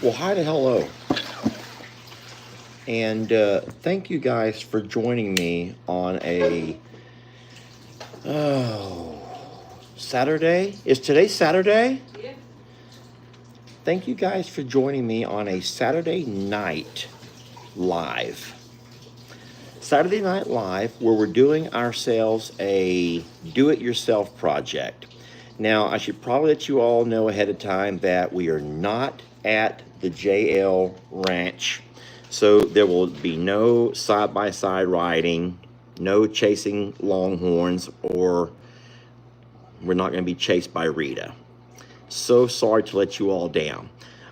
Well, hi to hello. And thank you guys for joining me on a oh, Saturday. Is today Saturday? Yeah. Thank you guys for joining me on a Saturday night live. Saturday Night Live, where we're doing ourselves a do-it-yourself project. Now, I should probably let you all know ahead of time that we are not at the JL Ranch. So there will be no side-by-side riding, no chasing longhorns, or we're not going to be chased by Rita. So sorry to let you all down.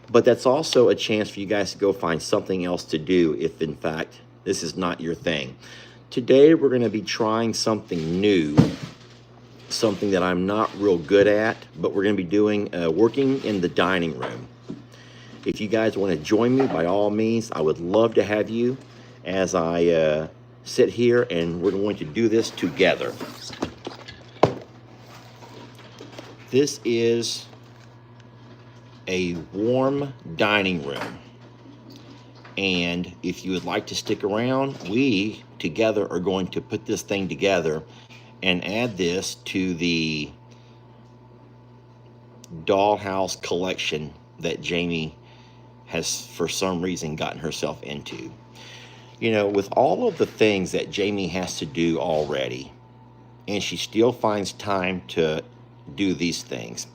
But that's also a chance for you guys to go find something else to do if, in fact, this is not your thing. Today, we're going to be trying something new, something that I'm not real good at, but we're going to be doing working in the dining room. If you guys want to join me, by all means, I would love to have you as I sit here and we're going to do this together. This is a warm dining room. And if you would like to stick around, we together are going to put this thing together and add this to the dollhouse collection that Jamie has for some reason gotten herself into. You know, with all of the things that Jamie has to do already, and she still finds time to do these things.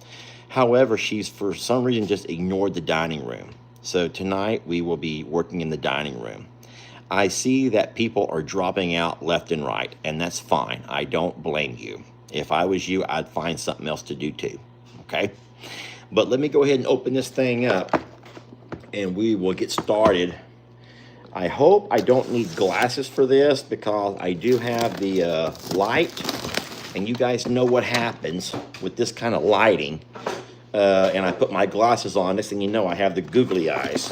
However, she's for some reason just ignored the dining room. So tonight we will be working in the dining room. I see that people are dropping out left and right, and that's fine. I don't blame you. If I was you, I'd find something else to do too, okay? But let me go ahead and open this thing up, and we will get started. I hope I don't need glasses for this because I do have the light, and you guys know what happens with this kind of lighting. And I put my glasses on, next thing you know, I have the googly eyes.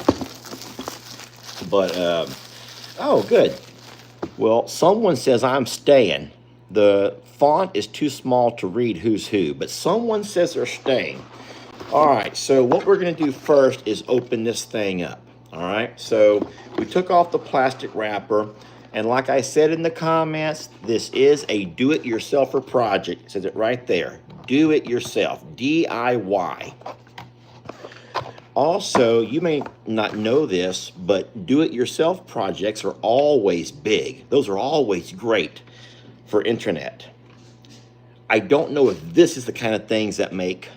But, oh, good. Well, someone says I'm staying. The font is too small to read who's who, but someone says they're staying. All right, so what we're going to do first is open this thing up. All right, so we took off the plastic wrapper, and like I said in the comments, this is a do-it-yourselfer project. It says it right there. Do it yourself, DIY. Also, you may not know this, but do-it-yourself projects are always big. Those are always great for internet. I don't know if this is the kind of things that make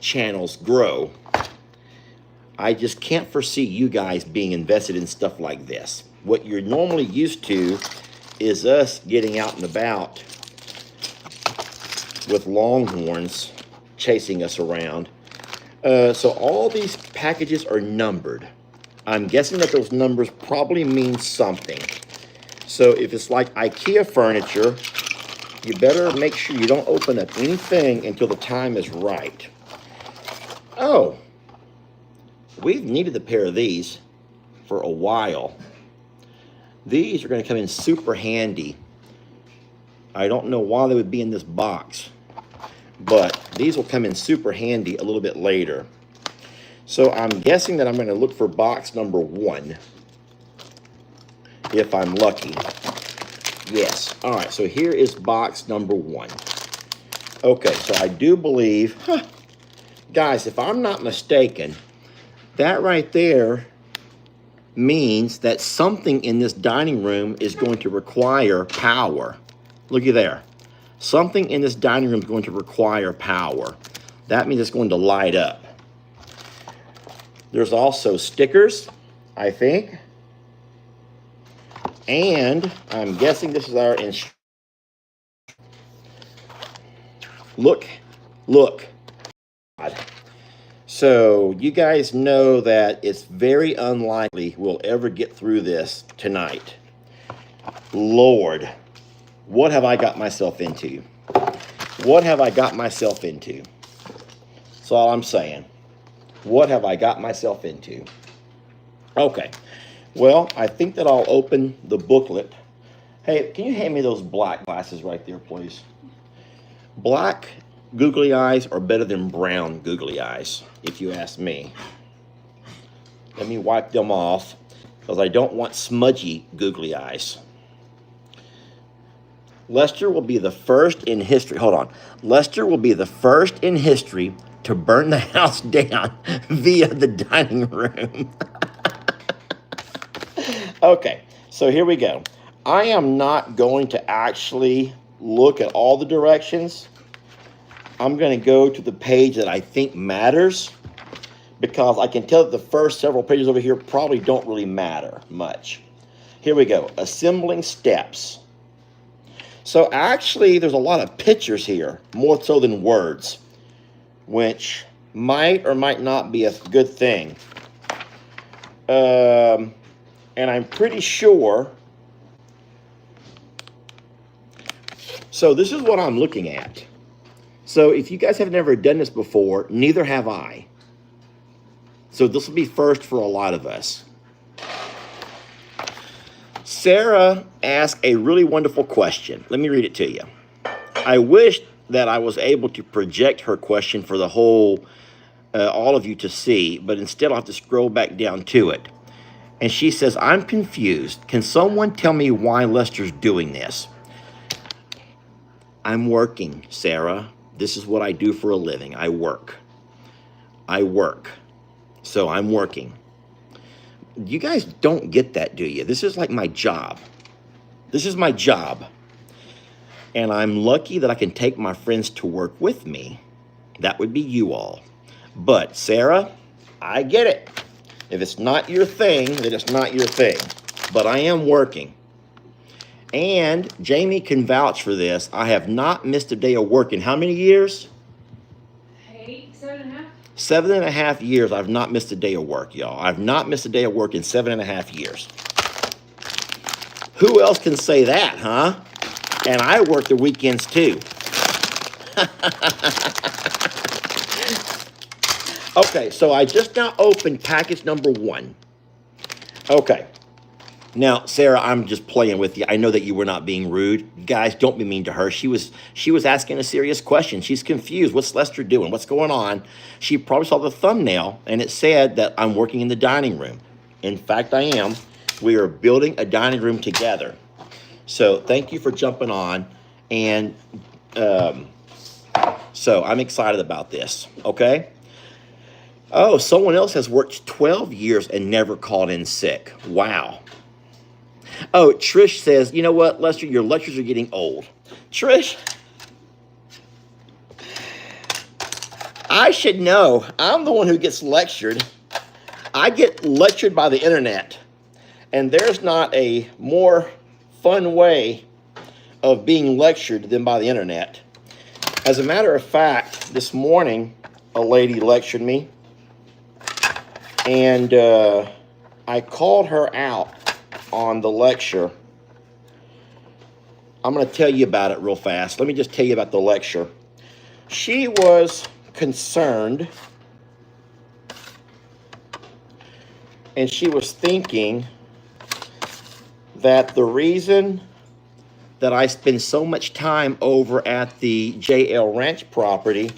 channels grow. I just can't foresee you guys being invested in stuff like this. What you're normally used to is us getting out and about with longhorns chasing us around. So all these packages are numbered. I'm guessing that those numbers probably mean something. So if it's like IKEA furniture, you better make sure you don't open up anything until the time is right. Oh, we've needed a pair of these for a while. These are going to come in super handy. I don't know why they would be in this box, but these will come in super handy a little bit later. So I'm guessing that I'm going to look for box number 1, if I'm lucky. Yes. All right, so here is box number 1. Okay, so I do believe, guys, if I'm not mistaken, that right there means that something in this dining room is going to require power. Looky there. Something in this dining room is going to require power. That means it's going to light up. There's also stickers, I think. And I'm guessing this is our instruction. Look. So you guys know that it's very unlikely we'll ever get through this tonight. Lord, what have I got myself into? What have I got myself into? That's all I'm saying. What have I got myself into? Okay, well, I think that I'll open the booklet. Hey, can you hand me those black glasses right there, please? Black googly eyes are better than brown googly eyes, if you ask me. Let me wipe them off because I don't want smudgy googly eyes. Lester will be the first in history. Hold on. Lester will be the first in history to burn the house down via the dining room. Okay, so here we go. I am not going to actually look at all the directions. I'm going to go to the page that I think matters, because I can tell that the first several pages over here probably don't really matter much. Here we go. Assembling steps. So actually, there's a lot of pictures here, more so than words, which might or might not be a good thing. And I'm pretty sure. So this is what I'm looking at. So if you guys have never done this before, neither have I. So this will be first for a lot of us. Sarah asked a really wonderful question. Let me read it to you. I wish that I was able to project her question for the whole, all of you to see, but instead I'll have to scroll back down to it. And she says, I'm confused. Can someone tell me why Lester's doing this? I'm working, Sarah. This is what I do for a living. I work. So I'm working. You guys don't get that, do you? This is like my job. This is my job. And I'm lucky that I can take my friends to work with me. That would be you all. But Sarah, I get it. If it's not your thing, then it's not your thing. But I am working. And Jamie can vouch for this. I have not missed a day of work in how many years? 7.5. 7.5 years I've not missed a day of work, y'all. I've not missed a day of work in 7.5 years. Who else can say that, huh? And I work the weekends too. Okay, so I just now opened package number 1. Okay. Now, Sarah, I'm just playing with you. I know that you were not being rude. Guys, don't be mean to her. She was asking a serious question. She's confused. What's Lester doing? What's going on? She probably saw the thumbnail, and it said that I'm working in the dining room. In fact, I am. We are building a dining room together. So thank you for jumping on. And so I'm excited about this, okay? Oh, someone else has worked 12 years and never called in sick. Wow. Oh, Trish says, you know what, Lester, your lectures are getting old. Trish, I should know. I'm the one who gets lectured. I get lectured by the internet. And there's not a more fun way of being lectured than by the internet. As a matter of fact, this morning, a lady lectured me. And I called her out on the lecture. I'm going to tell you about it real fast. Let me just tell you about the lecture. She was concerned, and she was thinking that the reason that I spend so much time over at the JL Ranch property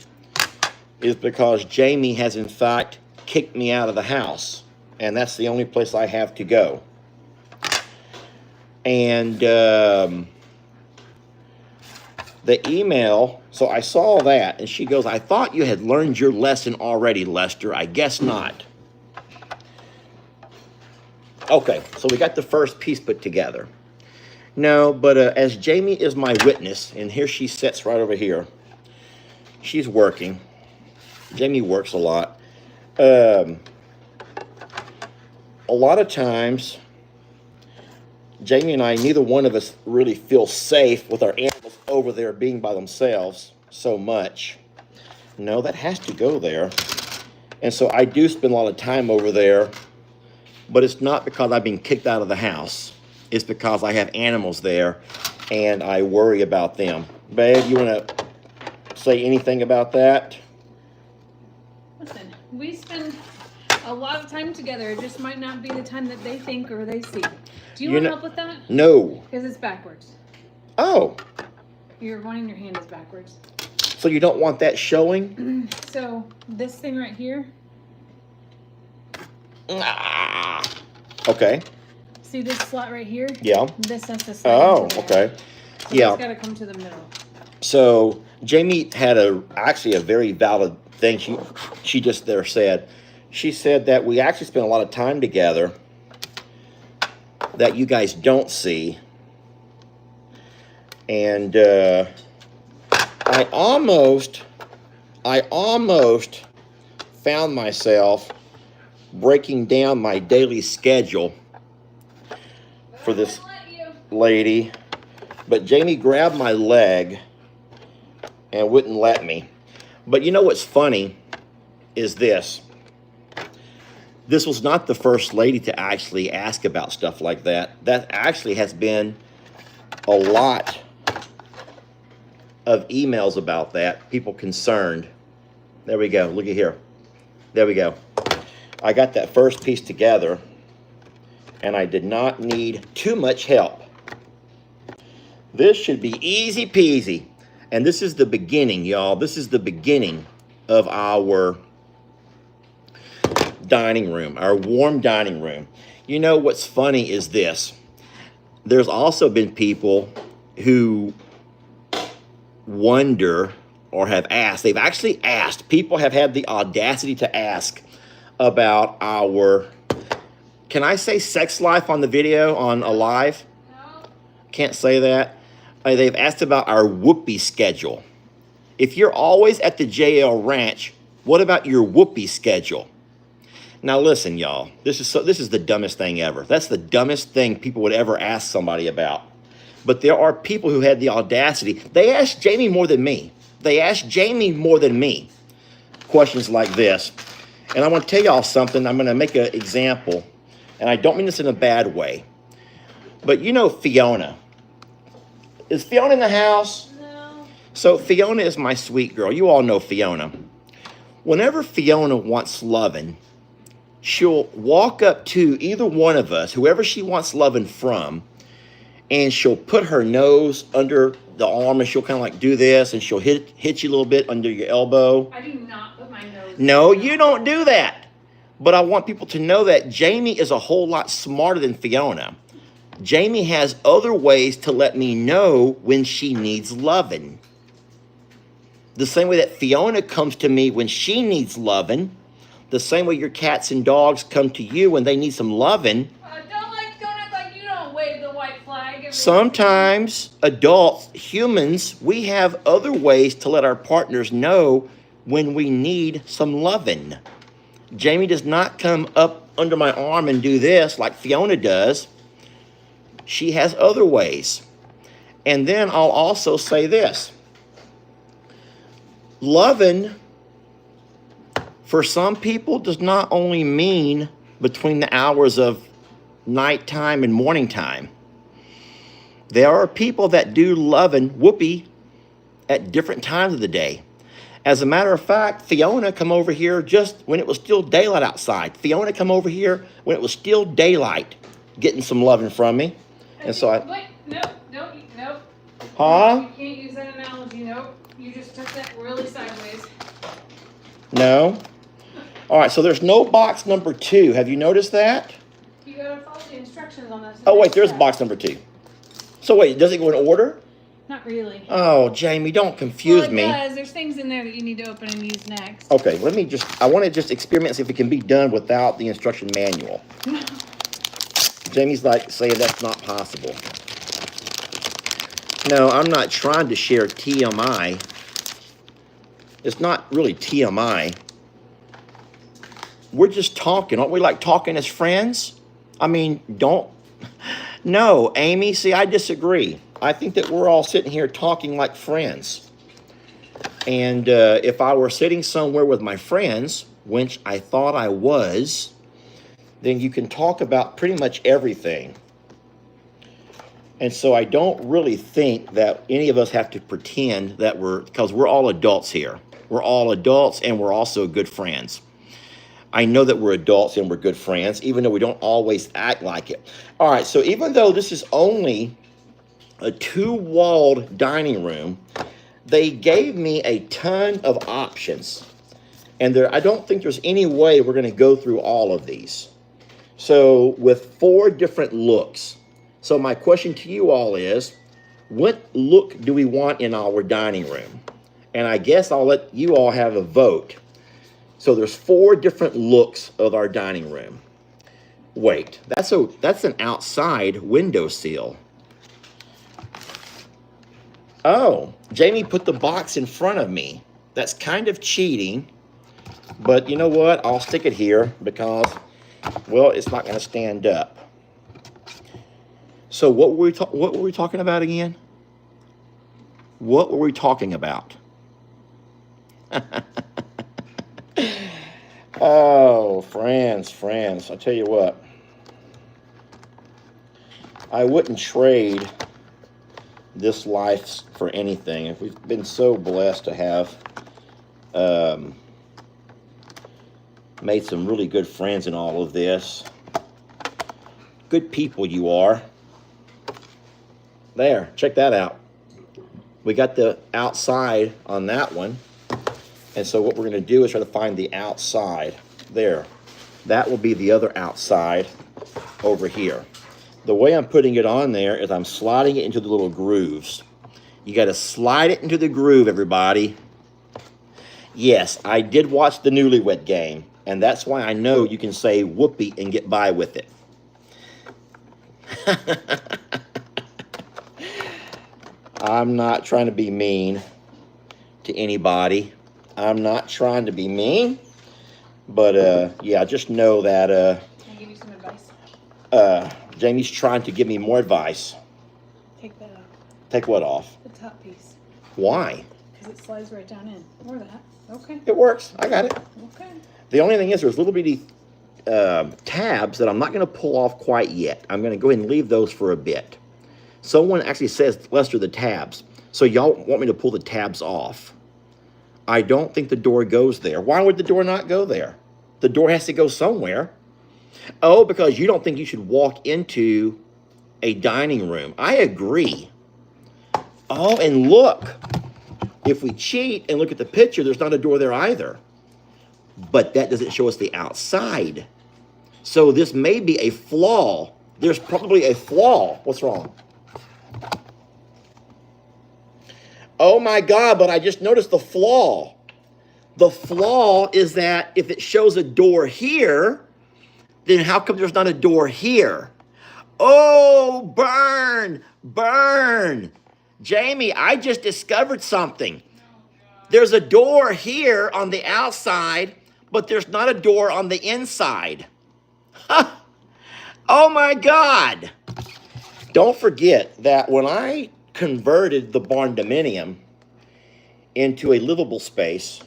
is because Jamie has in fact kicked me out of the house, and that's the only place I have to go. And the email, so I saw that, and she goes, I thought you had learned your lesson already, Lester. I guess not. Okay, so we got the first piece put together. No, but as Jamie is my witness, and here she sits right over here. She's working. Jamie works a lot. A lot of times, Jamie and I, neither one of us really feel safe with our animals over there being by themselves so much. No, that has to go there. And so I do spend a lot of time over there, but it's not because I've been kicked out of the house. It's because I have animals there and I worry about them. Babe, you want to say anything about that? Listen, we spend a lot of time together. It just might not be the time that they think or they see. Do you want help with that? No. Because it's backwards. Oh. Your one in your hand is backwards. So you don't want that showing? So this thing right here Ah. Okay. See this slot right here? Yeah. This has to slide. Oh, into there. okay. So Yeah. it's got to come to the middle. So Jamie had actually a very valid thing. She just there said. She said that we actually spent a lot of time together that you guys don't see. And I almost found myself breaking down my daily schedule for this lady, but Jamie grabbed my leg and wouldn't let me. But you know what's funny is this. This was not the first lady to actually ask about stuff like that. That actually has been a lot of emails about that, people concerned. There we go, look at here. There we go. I got that first piece together, and I did not need too much help. This should be easy peasy. And this is the beginning, y'all. This is the beginning of our dining room, our warm dining room. You know what's funny is this. There's also been people who wonder or have asked. They've actually asked. People have had the audacity to ask about our, can I say sex life on the video, on a live? No. Can't say that. They've asked about our whoopee schedule. If you're always at the JL Ranch, what about your whoopee schedule? Now listen, y'all, this is the dumbest thing ever. That's the dumbest thing people would ever ask somebody about. But there are people who had the audacity. They asked Jamie more than me. They asked Jamie more than me questions like this. And I want to tell y'all something. I'm going to make an example. And I don't mean this in a bad way. But you know Fiona. Is Fiona in the house? No. So Fiona is my sweet girl. You all know Fiona. Whenever Fiona wants loving, she'll walk up to either one of us, whoever she wants loving from, and she'll put her nose under the arm, and she'll kind of like do this, and she'll hit you a little bit under your elbow. I do not put my nose. No, you don't do that. But I want people to know that Jamie is a whole lot smarter than Fiona. Jamie has other ways to let me know when she needs loving. The same way that Fiona comes to me when she needs loving. The same way your cats and dogs come to you when they need some loving. Don't act like you don't wave the white flag. Sometimes adults, humans, we have other ways to let our partners know when we need some loving. Jamie does not come up under my arm and do this like Fiona does. She has other ways. And then I'll also say this. Loving, for some people, does not only mean between the hours of nighttime and morning time. There are people that do loving whoopee at different times of the day. As a matter of fact, Fiona come over here just when it was still daylight outside. Fiona come over here when it was still daylight, getting some loving from me. And so I... Wait, nope. Huh? You can't use that analogy, nope. You just took that really sideways. No? All right, so there's no box number 2. Have you noticed that? You gotta follow the instructions on this. Oh, wait, there's box number 2. So wait, does it go in order? Not really. Oh, Jamie, don't confuse me. Well, it does. There's things in there that you need to open and use next. Okay, I want to just experiment and see if it can be done without the instruction manual. Jamie's like saying that's not possible. No, I'm not trying to share TMI. It's not really TMI. We're just talking. Aren't we like talking as friends? I mean, No, Amy, see, I disagree. I think that we're all sitting here talking like friends. And if I were sitting somewhere with my friends, which I thought I was, then you can talk about pretty much everything. And so I don't really think that any of us have to pretend that because we're all adults here. We're all adults and we're also good friends. I know that we're adults and we're good friends, even though we don't always act like it. All right, so even though this is only a 2-walled dining room, they gave me a ton of options. And I don't think there's any way we're going to go through all of these. So with 4 different looks. So my question to you all is, what look do we want in our dining room? And I guess I'll let you all have a vote. So there's 4 different looks of our dining room. Wait, that's an outside windowsill. Oh, Jamie put the box in front of me. That's kind of cheating. But you know what? I'll stick it here because, well, it's not going to stand up. So what were we talking about again? What were we talking about? Oh, friends. I tell you what. I wouldn't trade this life for anything. If we've been so blessed to have made some really good friends in all of this. Good people you are. There, check that out. We got the outside on that one. And so what we're going to do is try to find the outside. There. That will be the other outside over here. The way I'm putting it on there is I'm sliding it into the little grooves. You got to slide it into the groove, everybody. Yes, I did watch the Newlywed Game, and that's why I know you can say whoopee and get by with it. I'm not trying to be mean to anybody. I'm not trying to be mean, but yeah, just know that Can I give you some advice? Jamie's trying to give me more advice. Take that off. Take what off? The top piece. Why? Because it slides right down in. Or that. Okay. It works. I got it. Okay. The only thing is there's little bitty tabs that I'm not going to pull off quite yet. I'm going to go ahead and leave those for a bit. Someone actually says, Lester, the tabs. So y'all want me to pull the tabs off. I don't think the door goes there. Why would the door not go there? The door has to go somewhere. Oh, because you don't think you should walk into a dining room. I agree. Oh, and look. If we cheat and look at the picture, there's not a door there either. But that doesn't show us the outside. So this may be a flaw. There's probably a flaw. What's wrong? Oh my God, but I just noticed the flaw. The flaw is that if it shows a door here, then how come there's not a door here? Oh, burn, burn. Jamie, I just discovered something. There's a door here on the outside, but there's not a door on the inside. Oh my God. Don't forget that when I converted the barn dominium into a livable space,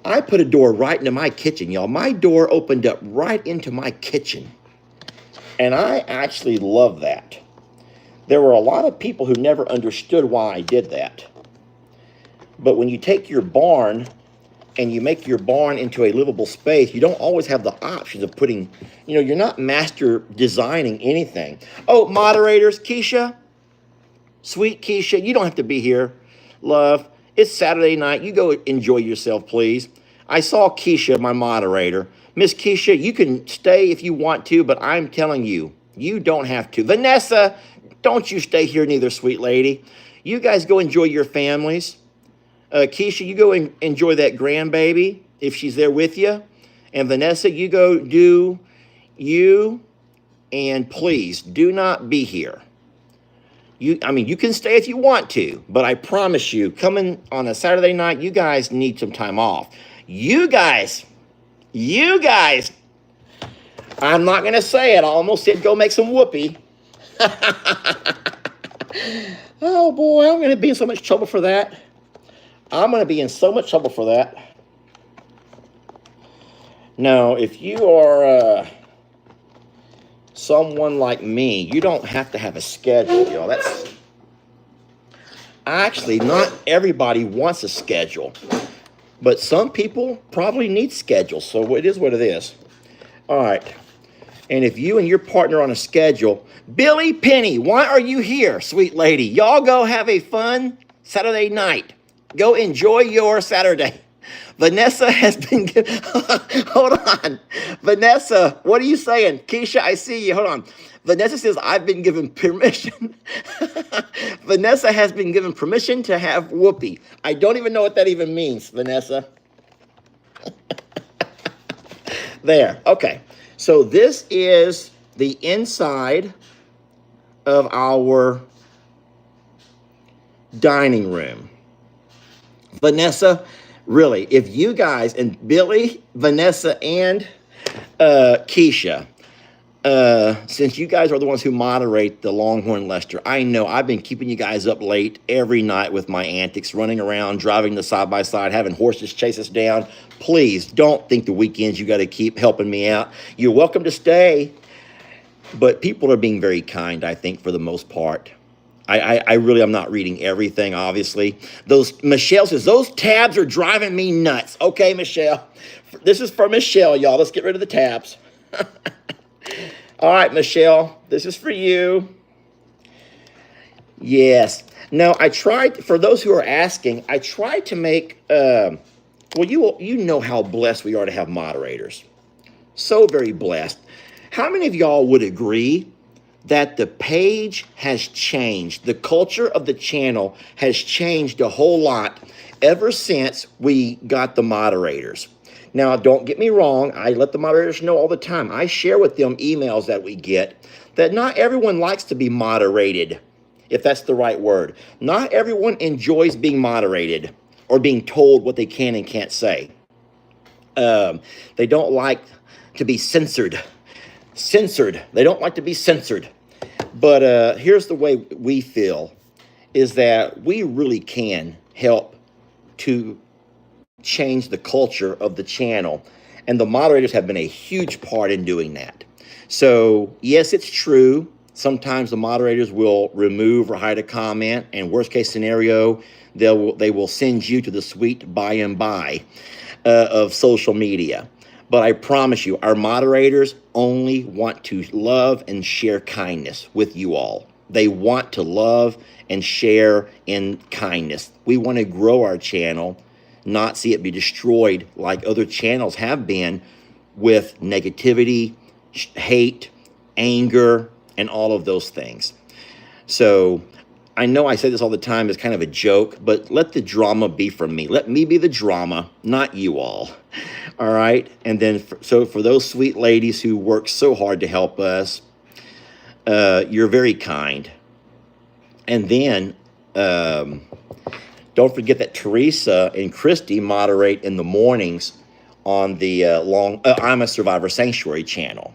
I put a door right into my kitchen, y'all. My door opened up right into my kitchen. And I actually love that. There were a lot of people who never understood why I did that. But when you take your barn and you make your barn into a livable space, you don't always have the options of putting, you're not master designing anything. Oh, moderators, Keisha, sweet Keisha, you don't have to be here, love. It's Saturday night. You go enjoy yourself, please. I saw Keisha, my moderator. Miss Keisha, you can stay if you want to, but I'm telling you, you don't have to. Vanessa, don't you stay here neither, sweet lady. You guys go enjoy your families. Keisha, you go and enjoy that grandbaby if she's there with you. And Vanessa, you go do you, and please do not be here. You can stay if you want to, but I promise you, coming on a Saturday night, you guys need some time off. You guys, I'm not going to say it. I almost said go make some whoopee. Oh, boy, I'm going to be in so much trouble for that. Now, if you are someone like me, you don't have to have a schedule, y'all. That's actually not everybody wants a schedule, but some people probably need schedules. So it is what it is. All right. And if you and your partner are on a schedule, Billy Penny, why are you here, sweet lady? Y'all go have a fun Saturday night. Go enjoy your Saturday. Vanessa has been given, hold on. Vanessa, what are you saying? Keisha, I see you. Hold on. Vanessa says, I've been given permission. Vanessa has been given permission to have whoopee. I don't even know what that even means, Vanessa. There. Okay. So this is the inside of our dining room. Vanessa, really, if you guys, and Billy, Vanessa, and Keisha, since you guys are the ones who moderate the Longhorn Lester, I know I've been keeping you guys up late every night with my antics, running around, driving the side-by-side, having horses chase us down. Please don't think the weekends you got to keep helping me out. You're welcome to stay, but people are being very kind, I think, for the most part. I really am not reading everything, obviously. Michelle says, those tabs are driving me nuts. Okay, Michelle. This is for Michelle, y'all. Let's get rid of the tabs. All right, Michelle, this is for you. Yes. No, I tried, for those who are asking, I tried to make, well, you know how blessed we are to have moderators. So very blessed. How many of y'all would agree that the page has changed? The culture of the channel has changed a whole lot ever since we got the moderators. Now, don't get me wrong. I let the moderators know all the time. I share with them emails that we get that not everyone likes to be moderated, if that's the right word. Not everyone enjoys being moderated or being told what they can and can't say. They don't like to be censored. They don't like to be censored. But here's the way we feel, is that we really can help to change the culture of the channel. And the moderators have been a huge part in doing that. So, yes, it's true. Sometimes the moderators will remove or hide a comment. And worst case scenario, they will send you to the sweet by and by of social media. But I promise you, our moderators only want to love and share kindness with you all. They want to love and share in kindness. We want to grow our channel, not see it be destroyed like other channels have been with negativity, hate, anger, and all of those things. So I know I say this all the time as kind of a joke, but let the drama be from me. Let me be the drama, not you all. All right? And then, for those sweet ladies who work so hard to help us, you're very kind. And then, don't forget that Teresa and Christy moderate in the mornings on the I'm a Survivor Sanctuary channel.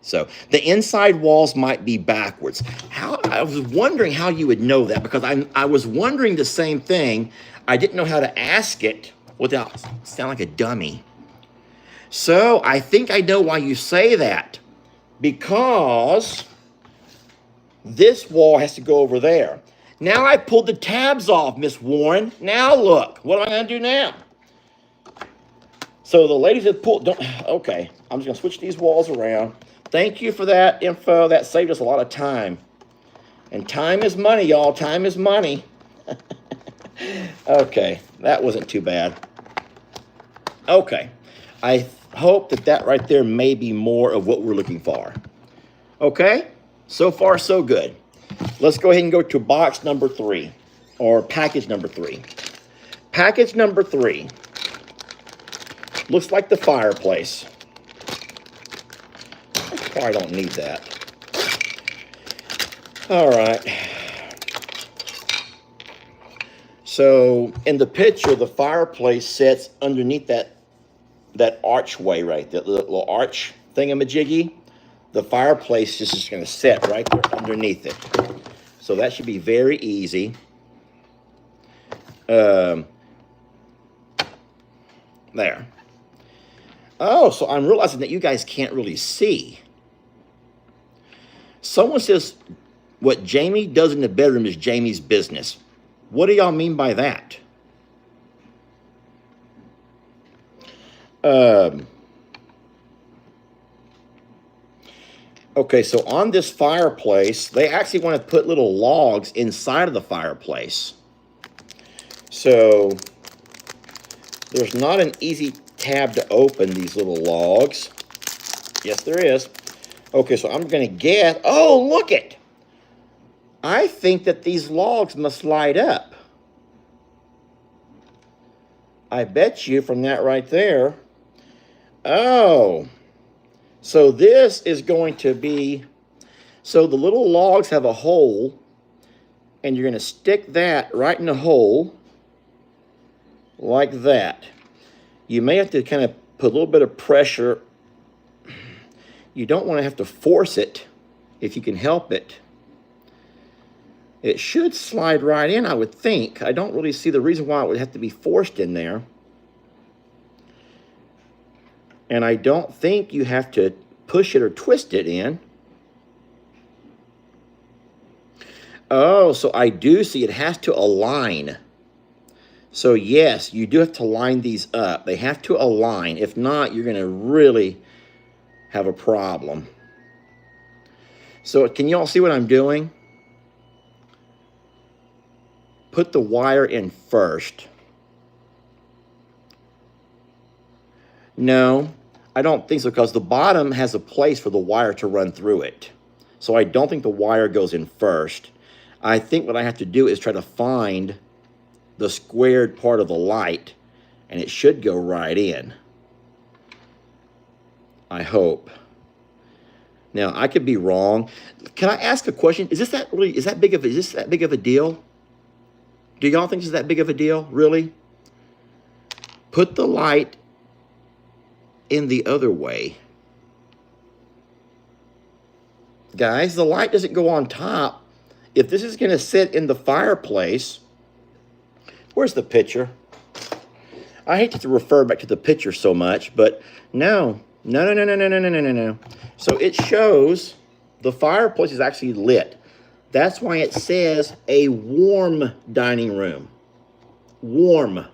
So the inside walls might be backwards. I was wondering how you would know that, because I was wondering the same thing. I didn't know how to ask it without sound like a dummy. So I think I know why you say that, because this wall has to go over there. Now I pulled the tabs off, Miss Warren. Now look, what am I going to do now? So the ladies have pulled, okay, I'm just going to switch these walls around. Thank you for that info. That saved us a lot of time. And time is money, y'all. Time is money. Okay, that wasn't too bad. Okay, I hope that right there may be more of what we're looking for. Okay, so far so good. Let's go ahead and go to box number 3, or package number 3. Package number 3 looks like the fireplace. I don't need that. All right. So in the picture, the fireplace sits underneath that archway right there, the little arch thingamajiggy. The fireplace is just going to sit right there underneath it. So that should be very easy. There. Oh, so I'm realizing that you guys can't really see. Someone says what Jamie does in the bedroom is Jamie's business. What do y'all mean by that? Okay, so on this fireplace, they actually want to put little logs inside of the fireplace. So There's not an easy tab to open these little logs. Yes, there is. Okay, so I'm going to guess. Oh, look it. I think that these logs must light up. I bet you from that right there. Oh, so this is going to be, so the little logs have a hole, and you're going to stick that right in the hole, like that. You may have to kind of put a little bit of pressure. You don't want to have to force it if you can help it. It should slide right in, I would think. I don't really see the reason why it would have to be forced in there. And I don't think you have to push it or twist it in. Oh, so I do see it has to align. So yes, you do have to line these up. They have to align. If not, you're going to really have a problem. So can you all see what I'm doing? Put the wire in first. No, I don't think so, because the bottom has a place for the wire to run through it. So I don't think the wire goes in first. I think what I have to do is try to find the squared part of the light, and it should go right in. I hope. Now, I could be wrong. Can I ask a question? Is that big of a deal? Do y'all think this is that big of a deal? Really? Put the light in the other way. Guys, the light doesn't go on top. If this is going to sit in the fireplace, where's the picture? I hate to refer back to the picture so much, but no. So it shows the fireplace is actually lit. That's why it says a warm dining room. Warm.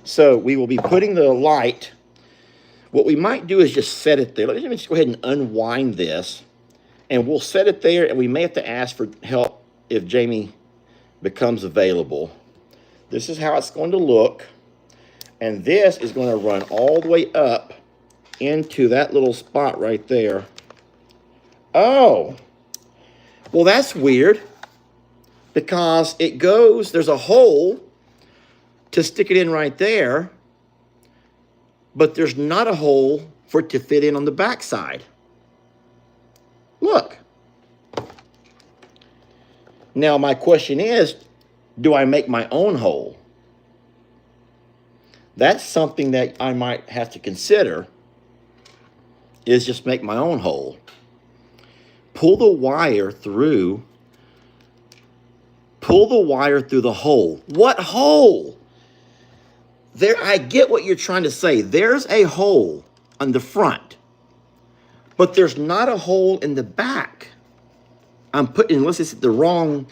So we will be putting the light. What we might do is just set it there. Let me just go ahead and unwind this. And we'll set it there, and we may have to ask for help if Jamie becomes available. This is how it's going to look. And this is going to run all the way up into that little spot right there. Oh. Well, that's weird, because it goes, there's a hole to stick it in right there, but there's not a hole for it to fit in on the back side. Look. Now, my question is, do I make my own hole? That's something that I might have to consider, is just make my own hole. Pull the wire through the hole. What hole? There, I get what you're trying to say. There's a hole on the front, but there's not a hole in the back. Unless it's the wrong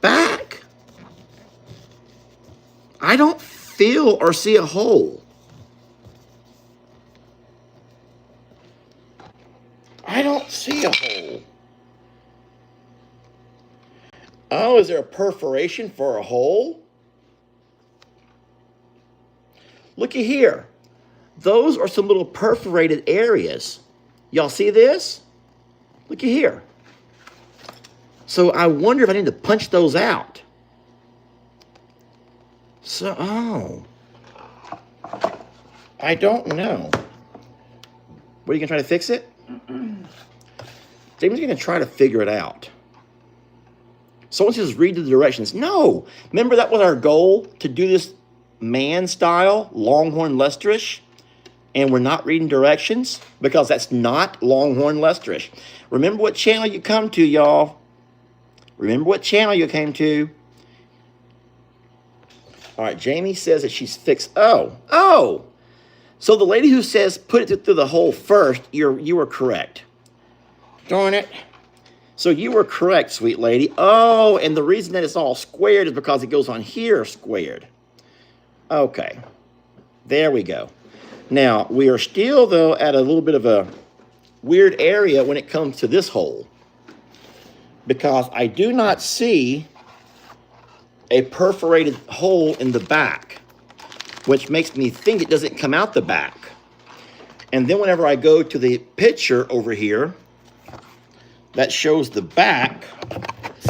back. I don't feel or see a hole. I don't see a hole. Oh, is there a perforation for a hole? Looky here. Those are some little perforated areas. Y'all see this? Looky here. So I wonder if I need to punch those out. So, oh. I don't know. What, are you going to try to fix it? Jamie's going to try to figure it out. Someone says read the directions. No. Remember, that was our goal, to do this man style, Longhorn Leicesterish, and we're not reading directions because that's not Longhorn Leicesterish. Remember what channel you come to, y'all. Remember what channel you came to. All right, Jamie says that she's fixed. Oh. So the lady who says put it through the hole first, you were correct. Darn it. So you were correct, sweet lady. Oh, and the reason that it's all squared is because it goes on here squared. Okay. There we go. Now, we are still, though, at a little bit of a weird area when it comes to this hole, because I do not see a perforated hole in the back. which makes me think it doesn't come out the back. And then whenever I go to the picture over here, that shows the back.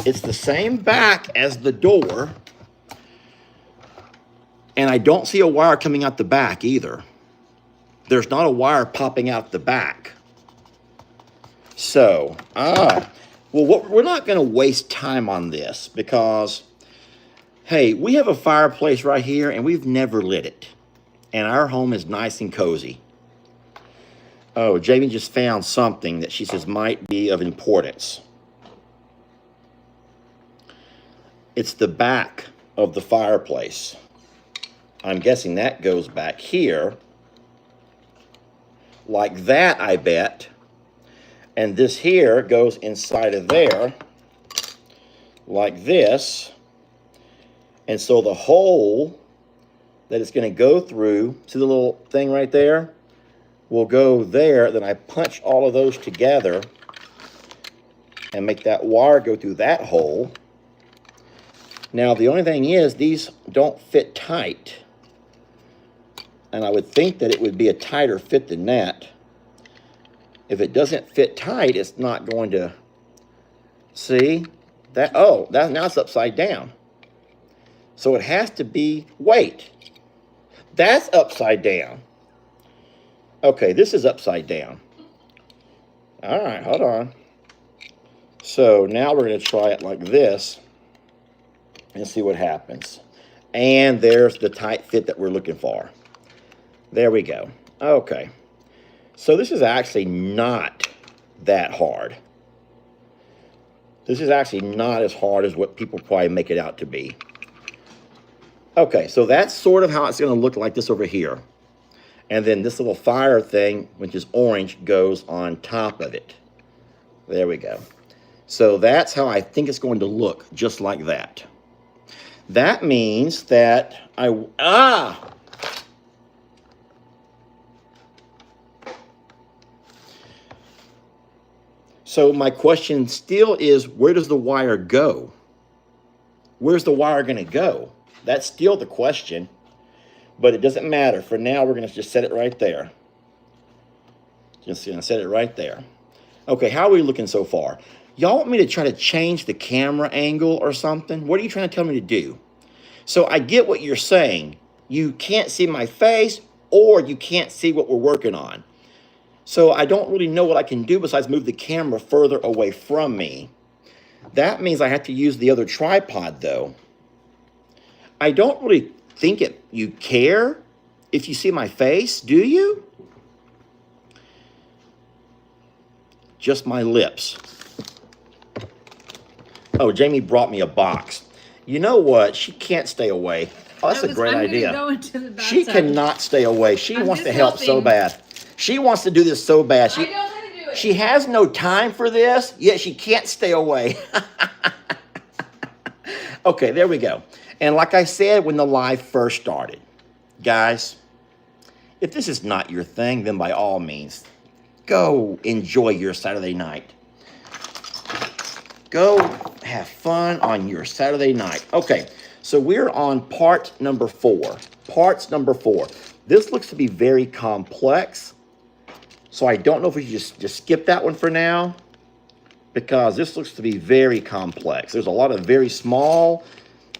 It's the same back as the door. And I don't see a wire coming out the back either. There's not a wire popping out the back. So, we're not going to waste time on this because, hey, we have a fireplace right here and we've never lit it. And our home is nice and cozy. Oh, Jamie just found something that she says might be of importance. It's the back of the fireplace. I'm guessing that goes back here. Like that, I bet. And this here goes inside of there. Like this. And so the hole that it's going to go through, see the little thing right there? Will go there. Then I punch all of those together and make that wire go through that hole. Now, the only thing is, these don't fit tight. And I would think that it would be a tighter fit than that. If it doesn't fit tight, it's not going to... See? Now it's upside down. So it has to be... Wait. That's upside down. Okay, this is upside down. All right, hold on. So now we're going to try it like this and see what happens. And there's the tight fit that we're looking for. There we go. Okay. So this is actually not that hard. This is actually not as hard as what people probably make it out to be. Okay, so that's sort of how it's going to look like this over here. And then this little fire thing, which is orange, goes on top of it. There we go. So that's how I think it's going to look, just like that. That means that So my question still is, where does the wire go? Where's the wire going to go? That's still the question. But it doesn't matter. For now, we're going to just set it right there. Just going to set it right there. Okay, how are we looking so far? Y'all want me to try to change the camera angle or something? What are you trying to tell me to do? So I get what you're saying. You can't see my face or you can't see what we're working on. So I don't really know what I can do besides move the camera further away from me. That means I have to use the other tripod, though. I don't really think you care if you see my face, do you? Just my lips. Oh, Jamie brought me a box. You know what? She can't stay away. Oh, that's a great idea. She cannot stay away. She wants to help so bad. She wants to do this so bad. I know how to do it. She has no time for this, yet she can't stay away. Okay, there we go. And like I said when the live first started, guys, if this is not your thing, then by all means, go enjoy your Saturday night. Go have fun on your Saturday night. Okay, so we're on part number 4. Parts number 4. This looks to be very complex. So I don't know if we should just skip that one for now, because this looks to be very complex. There's a lot of very small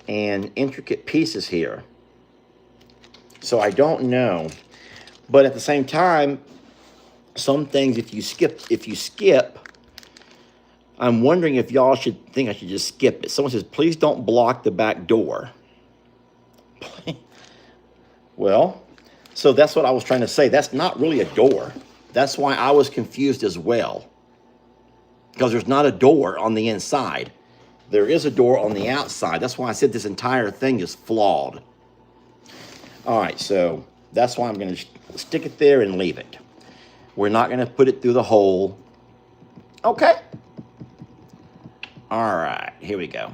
and intricate pieces here. So I don't know. But at the same time, some things if you skip, I'm wondering if y'all should think I should just skip it. Someone says, please don't block the back door. Well, so that's what I was trying to say. That's not really a door. That's why I was confused as well. Because there's not a door on the inside. There is a door on the outside. That's why I said this entire thing is flawed. All right, so that's why I'm going to stick it there and leave it. We're not going to put it through the hole. Okay. All right, here we go.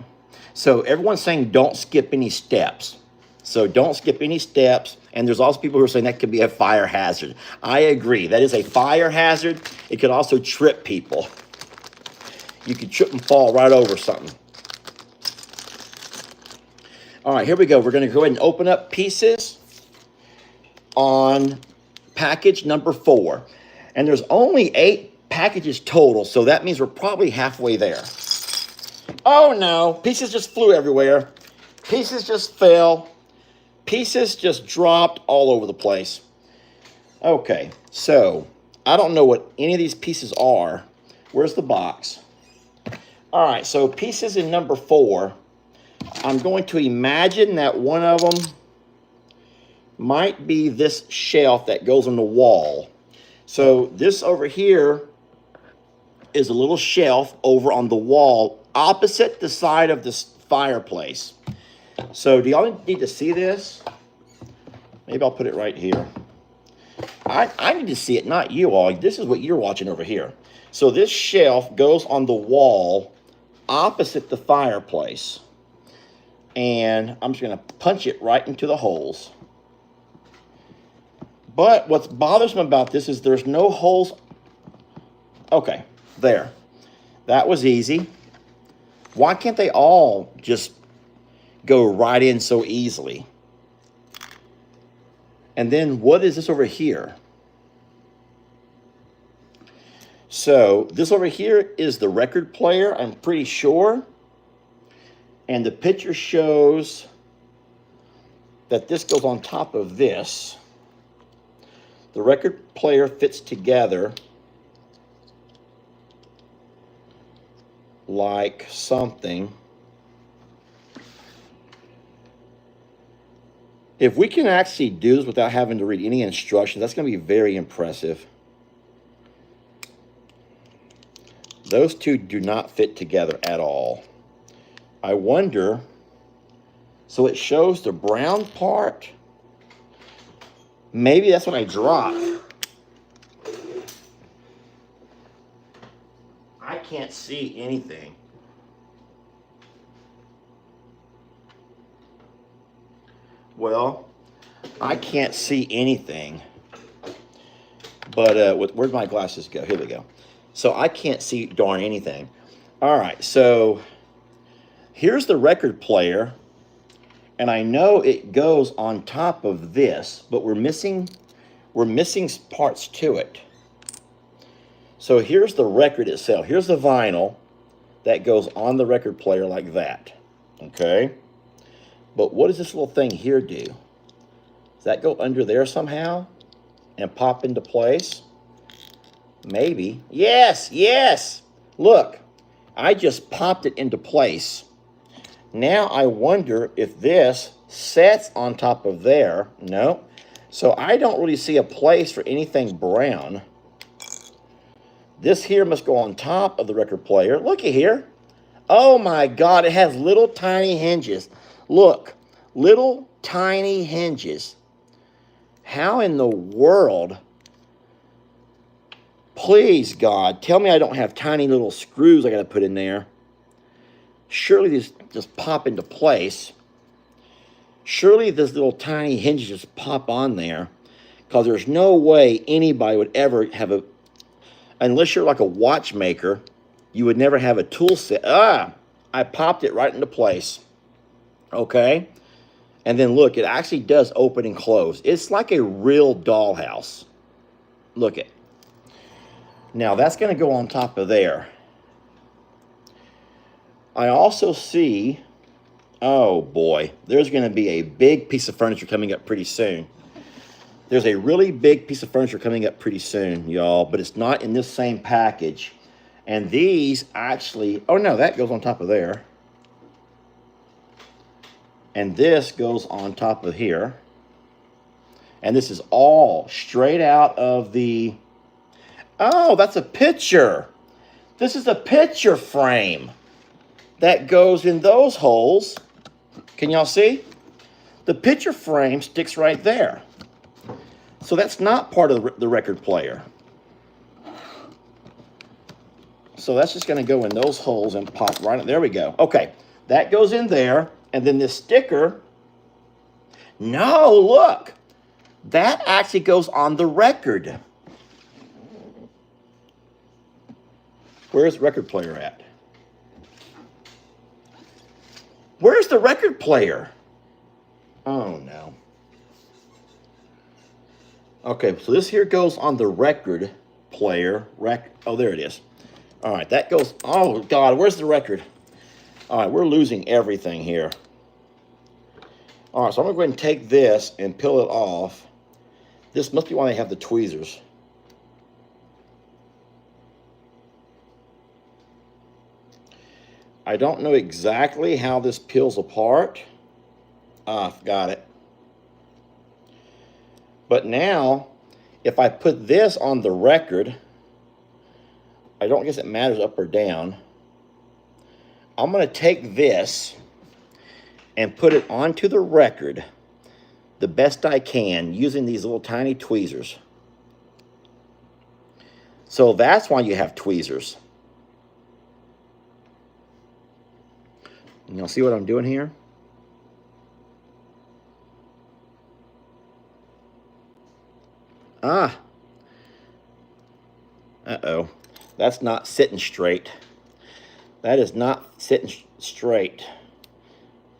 So everyone's saying don't skip any steps. So don't skip any steps. And there's also people who are saying that could be a fire hazard. I agree. That is a fire hazard. It could also trip people. You could trip and fall right over something. All right, here we go. We're going to go ahead and open up pieces. on package number 4. And there's only 8 packages total, so that means we're probably halfway there. Oh no, pieces just flew everywhere. Pieces just fell. Pieces just dropped all over the place. Okay, so I don't know what any of these pieces are. Where's the box? All right, so pieces in number 4. I'm going to imagine that one of them might be this shelf that goes on the wall. So this over here is a little shelf over on the wall opposite the side of this fireplace. So do y'all need to see this? Maybe I'll put it right here. I need to see it, not you all. This is what you're watching over here. So this shelf goes on the wall opposite the fireplace. And I'm just going to punch it right into the holes. But what's bothersome about this is there's no holes. Okay, there. That was easy. Why can't they all just go right in so easily? And then what is this over here? So this over here is the record player, I'm pretty sure. And the picture shows that this goes on top of this. The record player fits together like something. If we can actually do this without having to read any instructions, that's going to be very impressive. Those two do not fit together at all. I wonder, so it shows the brown part. Maybe that's what I dropped. I can't see anything. Well, I can't see anything. But where'd my glasses go? Here they go. So I can't see darn anything. All right, so here's the record player. And I know it goes on top of this, but we're missing parts to it. So here's the record itself. Here's the vinyl that goes on the record player like that. Okay? But what does this little thing here do? Does that go under there somehow and pop into place? Maybe. Yes, yes. Look, I just popped it into place. Now I wonder if this sets on top of there. No. So I don't really see a place for anything brown. This here must go on top of the record player. Looky here. Oh my God, it has little tiny hinges. Look, little tiny hinges. How in the world? Please, God, tell me I don't have tiny little screws I got to put in there. Surely these just pop into place. Surely this little tiny hinges just pop on there. Because there's no way anybody would ever have a... Unless you're like a watchmaker, you would never have a tool set. I popped it right into place. Okay? And then look, it actually does open and close. It's like a real dollhouse. Look it. Now that's going to go on top of there. I also see, oh boy, there's going to be a big piece of furniture coming up pretty soon. There's a really big piece of furniture coming up pretty soon, y'all, but it's not in this same package. And these actually, oh no, that goes on top of there. And this goes on top of here. And this is all straight out of the, oh, that's a picture. This is a picture frame that goes in those holes. Can y'all see? The picture frame sticks right there. So that's not part of the record player. So that's just going to go in those holes and pop right in. There we go. Okay, that goes in there. And then this sticker, no, look. That actually goes on the record. Where's the record player at? Where's the record player? Oh, no. Okay, so this here goes on the record player. Oh, there it is. All right, that goes. Oh, God, where's the record? All right, we're losing everything here. All right, so I'm going to go ahead and take this and peel it off. This must be why they have the tweezers. I don't know exactly how this peels apart. Ah, got it. But now, if I put this on the record, I don't guess it matters up or down. I'm going to take this and put it onto the record the best I can using these little tiny tweezers. So that's why you have tweezers. You'll see what I'm doing here? Ah. Uh-oh. That's not sitting straight. That is not sitting straight.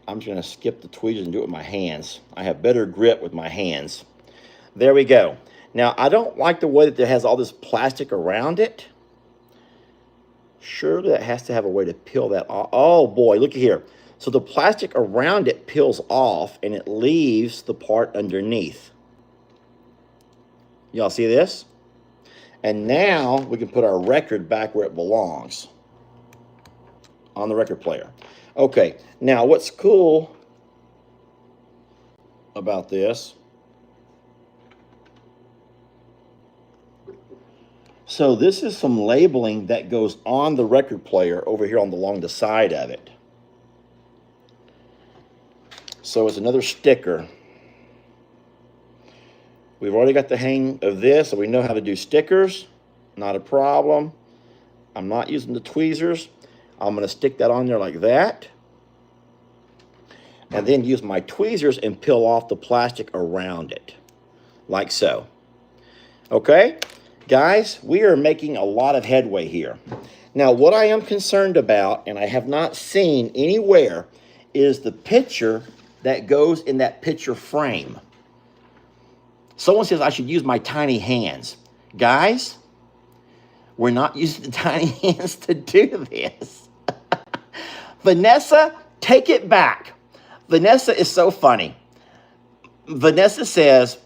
I'm just going to skip the tweezers and do it with my hands. I have better grip with my hands. There we go. Now, I don't like the way that it has all this plastic around it. Surely that has to have a way to peel that off. Oh, boy, look at here. So the plastic around it peels off, and it leaves the part underneath. Y'all see this? And now we can put our record back where it belongs on the record player. Okay, now what's cool about this, so this is some labeling that goes on the record player over here along the side of it. So it's another sticker. We've already got the hang of this, so we know how to do stickers. Not a problem. I'm not using the tweezers. I'm going to stick that on there like that. And then use my tweezers and peel off the plastic around it. Like so. Okay? Guys, we are making a lot of headway here. Now, what I am concerned about, and I have not seen anywhere, is the picture that goes in that picture frame. Someone says I should use my tiny hands. Guys, we're not using the tiny hands to do this. Vanessa, take it back. Vanessa is so funny. Vanessa says,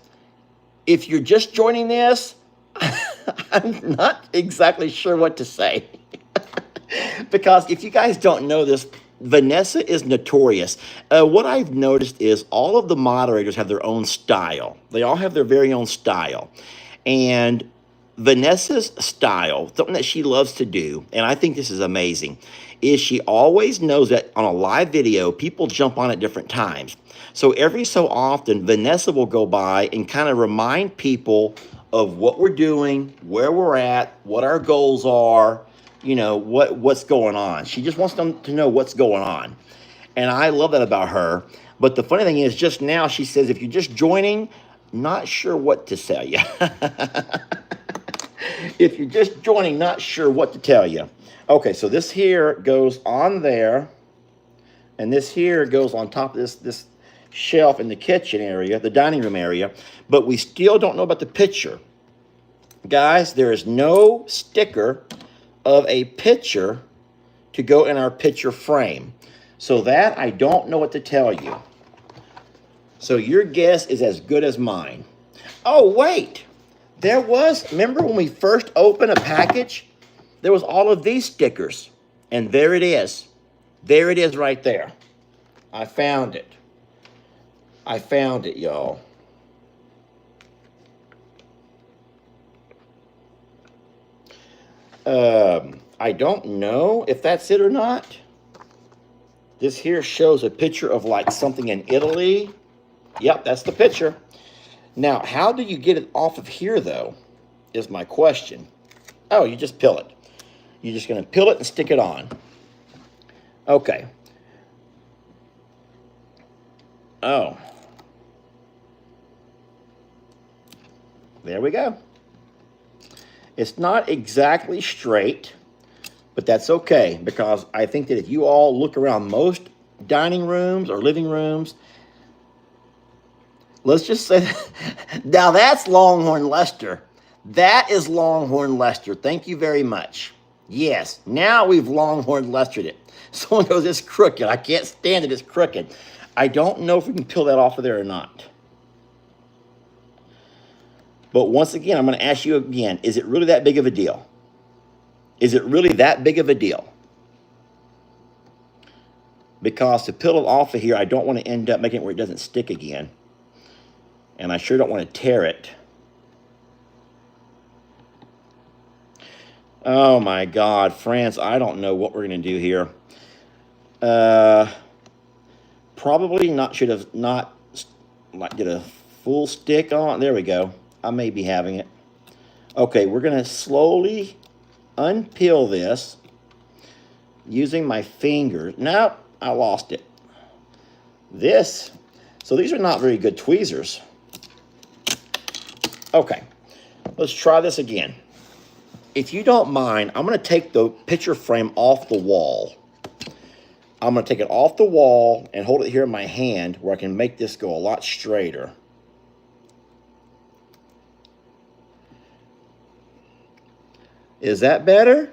if you're just joining this, I'm not exactly sure what to say. Because if you guys don't know this, Vanessa is notorious. What I've noticed is all of the moderators have their own style. They all have their very own style. And Vanessa's style, something that she loves to do, and I think this is amazing, is she always knows that on a live video, people jump on at different times. So every so often, Vanessa will go by and kind of remind people of what we're doing, where we're at, what our goals are, you know, what's going on. She just wants them to know what's going on. And I love that about her. But the funny thing is, just now she says, if you're just joining, not sure what to tell you. If you're just joining, not sure what to tell you. Okay, so this here goes on there. And this here goes on top of this shelf in the kitchen area, the dining room area. But we still don't know about the picture. Guys, there is no sticker of a picture to go in our picture frame. So that I don't know what to tell you. So your guess is as good as mine. Oh, wait. There was, remember when we first opened a package? There was all of these stickers. And there it is. There it is right there. I found it. I found it, y'all. I don't know if that's it or not. This here shows a picture of like something in Italy. Yep, that's the picture. Now, how do you get it off of here, though, is my question. Oh, you just peel it. You're just going to peel it and stick it on. Okay. Oh. There we go. It's not exactly straight, but that's okay, because I think that if you all look around most dining rooms or living rooms, Let's just say that. Now that's Longhorn Lester. That is Longhorn Lester. Thank you very much. Yes, now we've Longhorn Lestered it. Someone goes, it's crooked. I can't stand it. It's crooked. I don't know if we can peel that off of there or not. But once again, I'm going to ask you again, is it really that big of a deal? Is it really that big of a deal? Because to peel it off of here, I don't want to end up making it where it doesn't stick again. And I sure don't want to tear it. Oh my God, France, I don't know what we're going to do here. Probably not, should have not like get a full stick on. There we go. I may be having it. Okay, we're going to slowly unpeel this using my fingers. Nope, I lost it. So these are not very good tweezers. Okay, let's try this again. If you don't mind, I'm going to take the picture frame off the wall. I'm going to take it off the wall and hold it here in my hand where I can make this go a lot straighter. Is that better?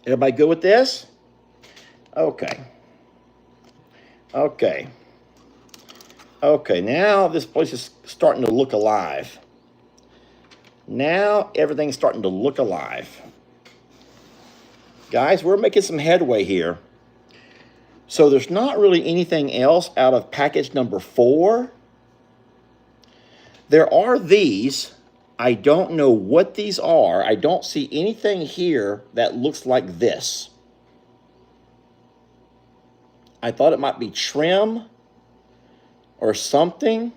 Everybody good with this? Okay. Okay. Okay, now this place is starting to look alive. Now everything's starting to look alive. Guys, we're making some headway here. So there's not really anything else out of package number 4. There are these. I don't know what these are. I don't see anything here that looks like this. I thought it might be trim or something.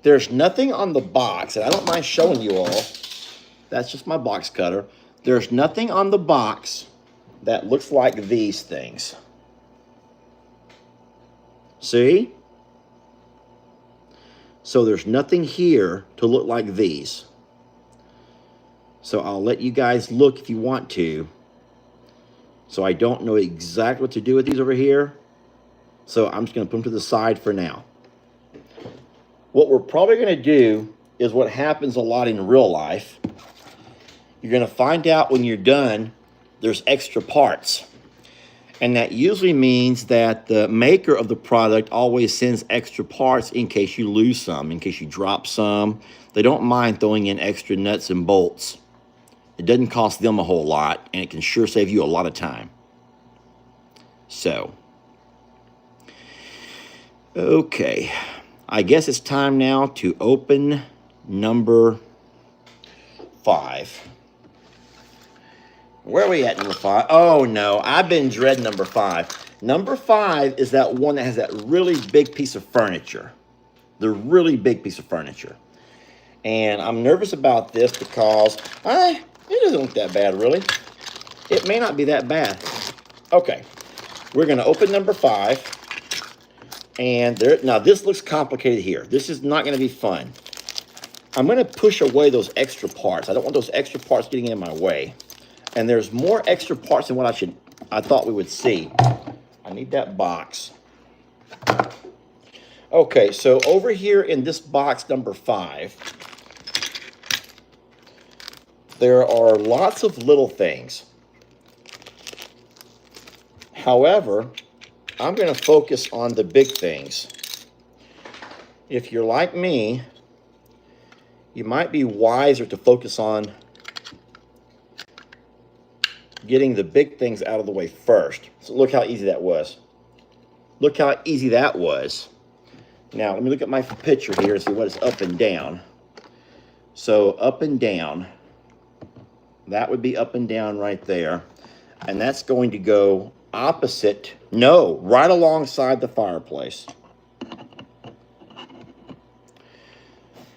There's nothing on the box, and I don't mind showing you all. That's just my box cutter. There's nothing on the box that looks like these things. See? So there's nothing here to look like these. So I'll let you guys look if you want to. So I don't know exactly what to do with these over here. So I'm just going to put them to the side for now. What we're probably going to do is what happens a lot in real life. You're going to find out when you're done, there's extra parts. And that usually means that the maker of the product always sends extra parts in case you lose some, in case you drop some. They don't mind throwing in extra nuts and bolts. It doesn't cost them a whole lot, and it can sure save you a lot of time. So, okay. I guess it's time now to open number 5. Where are we at, number 5? Oh, no. I've been dreading number 5. Number 5 is that one that has that really big piece of furniture. The really big piece of furniture. And I'm nervous about this because it doesn't look that bad, really. It may not be that bad. Okay. We're going to open number 5. And now this looks complicated here. This is not going to be fun. I'm going to push away those extra parts. I don't want those extra parts getting in my way. And there's more extra parts than what I thought we would see. I need that box. Okay, so over here in this box number 5, there are lots of little things. However, I'm going to focus on the big things. If you're like me, you might be wiser to focus on getting the big things out of the way first. So look how easy that was. Look how easy that was. Now, let me look at my picture here and see what is up and down. So up and down, that would be up and down right there. And that's going to go opposite, no, right alongside the fireplace.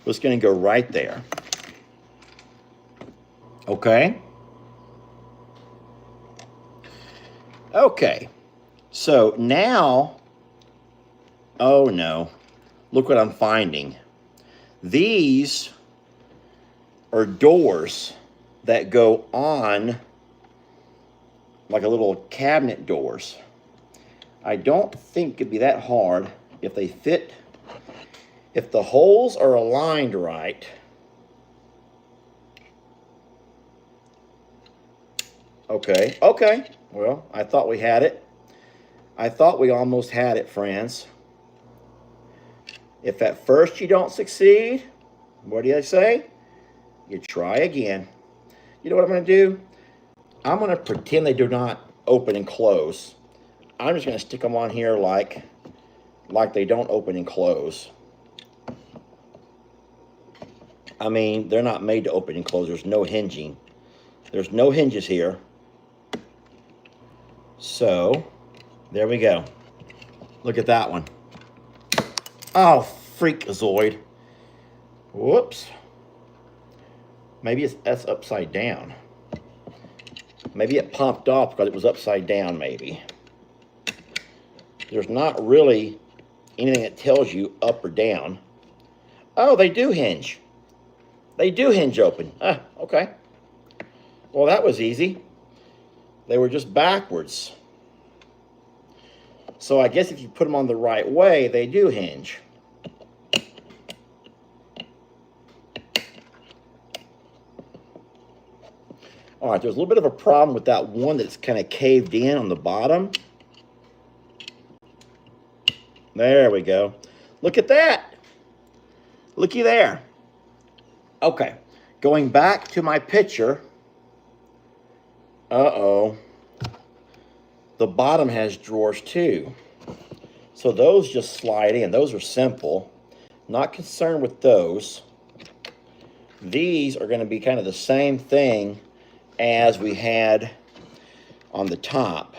It's going to go right there. Okay? Okay. So now, oh no, look what I'm finding. These are doors that go on like a little cabinet doors. I don't think it'd be that hard if they fit, if the holes are aligned right, okay, okay. Well, I thought we had it. I thought we almost had it, friends. If at first you don't succeed, what do I say? You try again. You know what I'm going to do? I'm going to pretend they do not open and close. I'm just going to stick them on here like they don't open and close. I mean, they're not made to open and close. There's no hinging. There's no hinges here. So, there we go. Look at that one. Oh, freakazoid. Whoops. Maybe that's upside down. Maybe it popped off because it was upside down, maybe. There's not really anything that tells you up or down. Oh, they do hinge. They do hinge open. Ah, okay. Well, that was easy. They were just backwards. So I guess if you put them on the right way, they do hinge. All right, there's a little bit of a problem with that one that's kind of caved in on the bottom. There we go. Look at that. Looky there. Okay, going back to my picture. Uh-oh. The bottom has drawers too. So those just slide in. Those are simple. Not concerned with those. These are going to be kind of the same thing as we had on the top.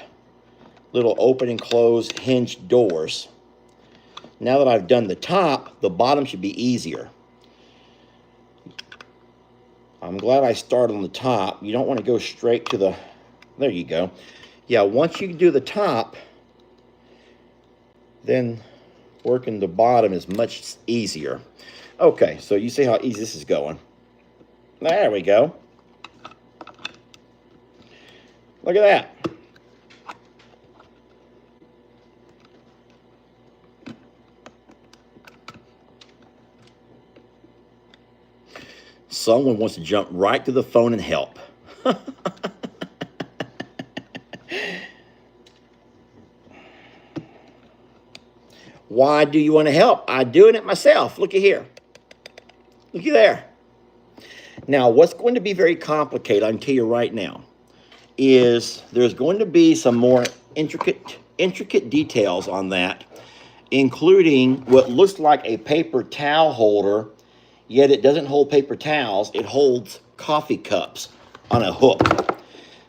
Little open and close hinged doors. Now that I've done the top, the bottom should be easier. I'm glad I started on the top. You don't want to go straight to the... There you go. Yeah, once you do the top, then working the bottom is much easier. Okay, so you see how easy this is going. There we go. Look at that. Someone wants to jump right to the phone and help. Why do you want to help? I'm doing it myself. Looky here. Looky there. Now, what's going to be very complicated, I can tell you right now, is there's going to be some more intricate details on that, including what looks like a paper towel holder, yet it doesn't hold paper towels. It holds coffee cups on a hook.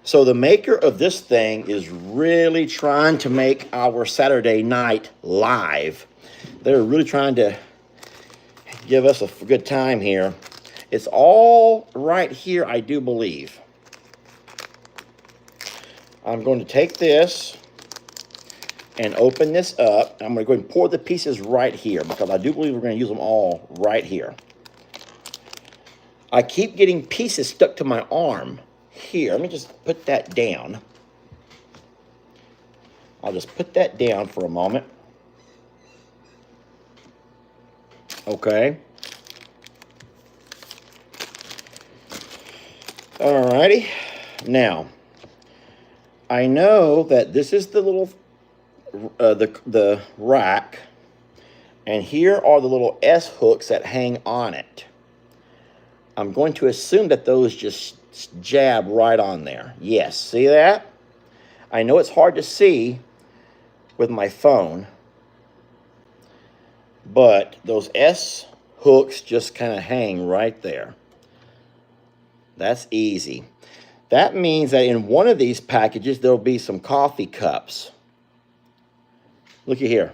So the maker of this thing is really trying to make our Saturday night live. They're really trying to give us a good time here. It's all right here, I do believe. I'm going to take this and open this up. I'm going to go and pour the pieces right here because I do believe we're going to use them all right here. I keep getting pieces stuck to my arm. Here, let me just put that down. I'll just put that down for a moment. Okay. Alrighty. Now, I know that this is the little, the rack, and here are the little S hooks that hang on it. I'm going to assume that those just jab right on there. Yes, see that? I know it's hard to see with my phone, but those S hooks just kind of hang right there. That's easy. That means that in one of these packages, there'll be some coffee cups. Looky here.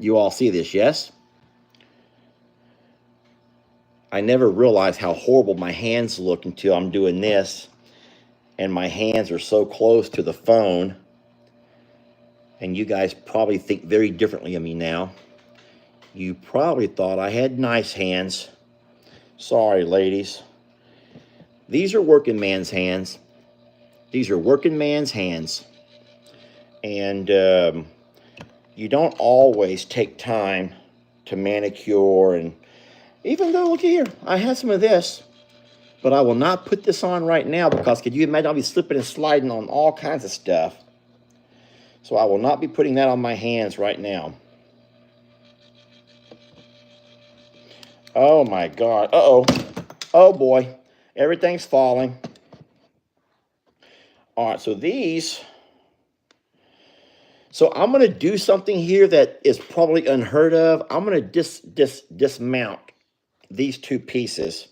You all see this, yes? I never realized how horrible my hands look until I'm doing this, and my hands are so close to the phone. And you guys probably think very differently of me now. You probably thought I had nice hands. Sorry, ladies. These are working man's hands. These are working man's hands. And you don't always take time to manicure. And even though, look here, I had some of this, but I will not put this on right now because could you imagine I'll be slipping and sliding on all kinds of stuff. So I will not be putting that on my hands right now. Oh my God. Uh-oh. Oh boy. Everything's falling. All right, so these. So I'm going to do something here that is probably unheard of. I'm going to dismount these two pieces.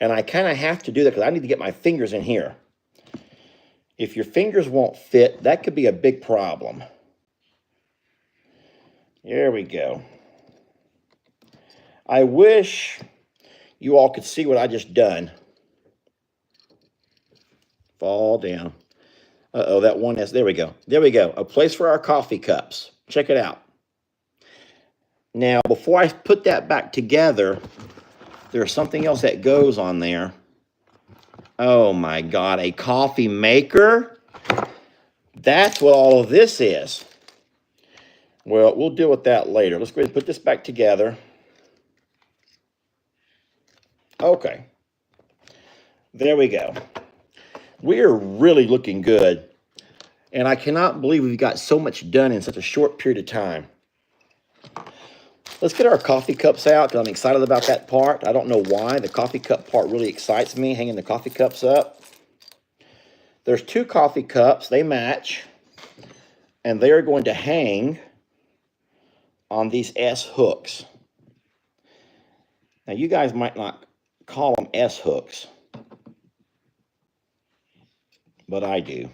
And I kind of have to do that because I need to get my fingers in here. If your fingers won't fit, that could be a big problem. There we go. I wish you all could see what I just done. Fall down. Uh-oh, that one has, there we go. There we go. A place for our coffee cups. Check it out. Now, before I put that back together, there's something else that goes on there. Oh my God, a coffee maker? That's what all of this is. Well, we'll deal with that later. Let's go ahead and put this back together. Okay. There we go. We are really looking good. And I cannot believe we've got so much done in such a short period of time. Let's get our coffee cups out because I'm excited about that part. I don't know why. The coffee cup part really excites me, hanging the coffee cups up. There's two coffee cups. They match. And they are going to hang on these S hooks. Now, you guys might not call them S hooks, but I do,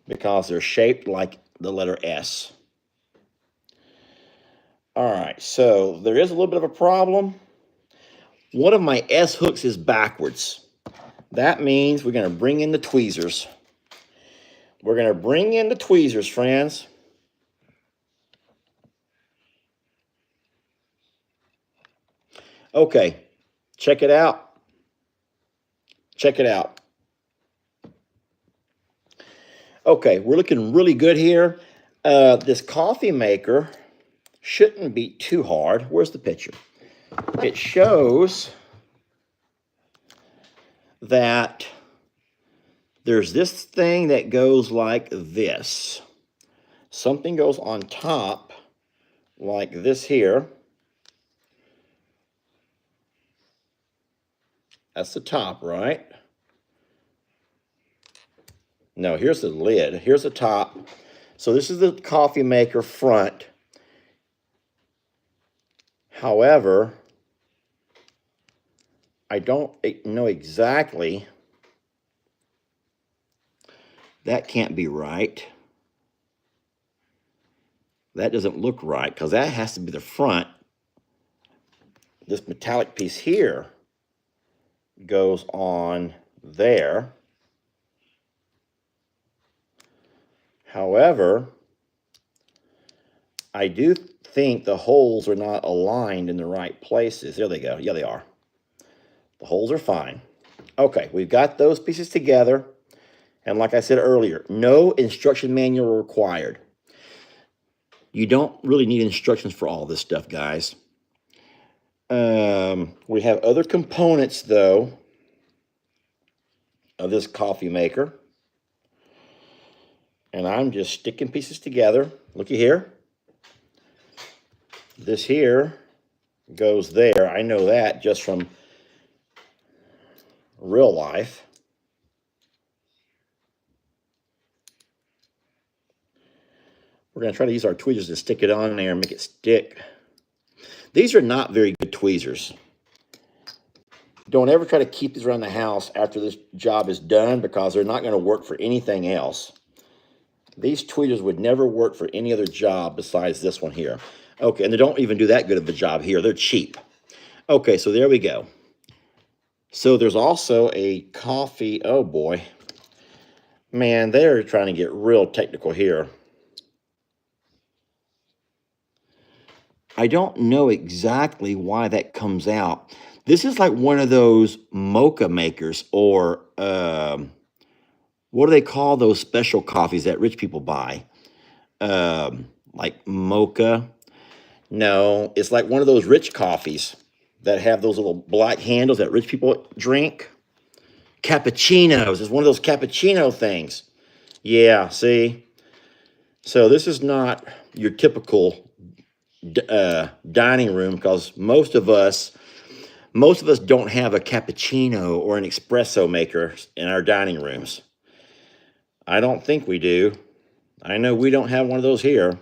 because they're shaped like the letter S. All right, so there is a little bit of a problem. One of my S hooks is backwards. That means we're going to bring in the tweezers. We're going to bring in the tweezers, friends. Okay, check it out. Check it out. Okay, we're looking really good here. This coffee maker shouldn't be too hard. Where's the picture? It shows that there's this thing that goes like this. Something goes on top like this here. That's the top, right? No, here's the lid. Here's the top. So this is the coffee maker front. However, I don't know exactly. That can't be right. That doesn't look right because that has to be the front. This metallic piece here goes on there. However, I do think the holes are not aligned in the right places. There they go. Yeah, they are. The holes are fine. Okay, we've got those pieces together. And like I said earlier, no instruction manual required. You don't really need instructions for all this stuff, guys. We have other components, though, of this coffee maker. And I'm just sticking pieces together. Looky here. This here goes there. I know that just from real life. We're going to try to use our tweezers to stick it on there and make it stick. These are not very good tweezers. Don't ever try to keep these around the house after this job is done because they're not going to work for anything else. These tweezers would never work for any other job besides this one here. Okay, and they don't even do that good of a job here. They're cheap. Okay, so there we go. So there's also a coffee. Oh, boy. Man, they're trying to get real technical here. I don't know exactly why that comes out. This is like one of those mocha makers or what do they call those special coffees that rich people buy? like mocha. No, it's like one of those rich coffees that have those little black handles that rich people drink. Cappuccinos. It's one of those cappuccino things. Yeah, see? So this is not your typical dining room because most of us don't have a cappuccino or an espresso maker in our dining rooms. I don't think we do. I know we don't have one of those here.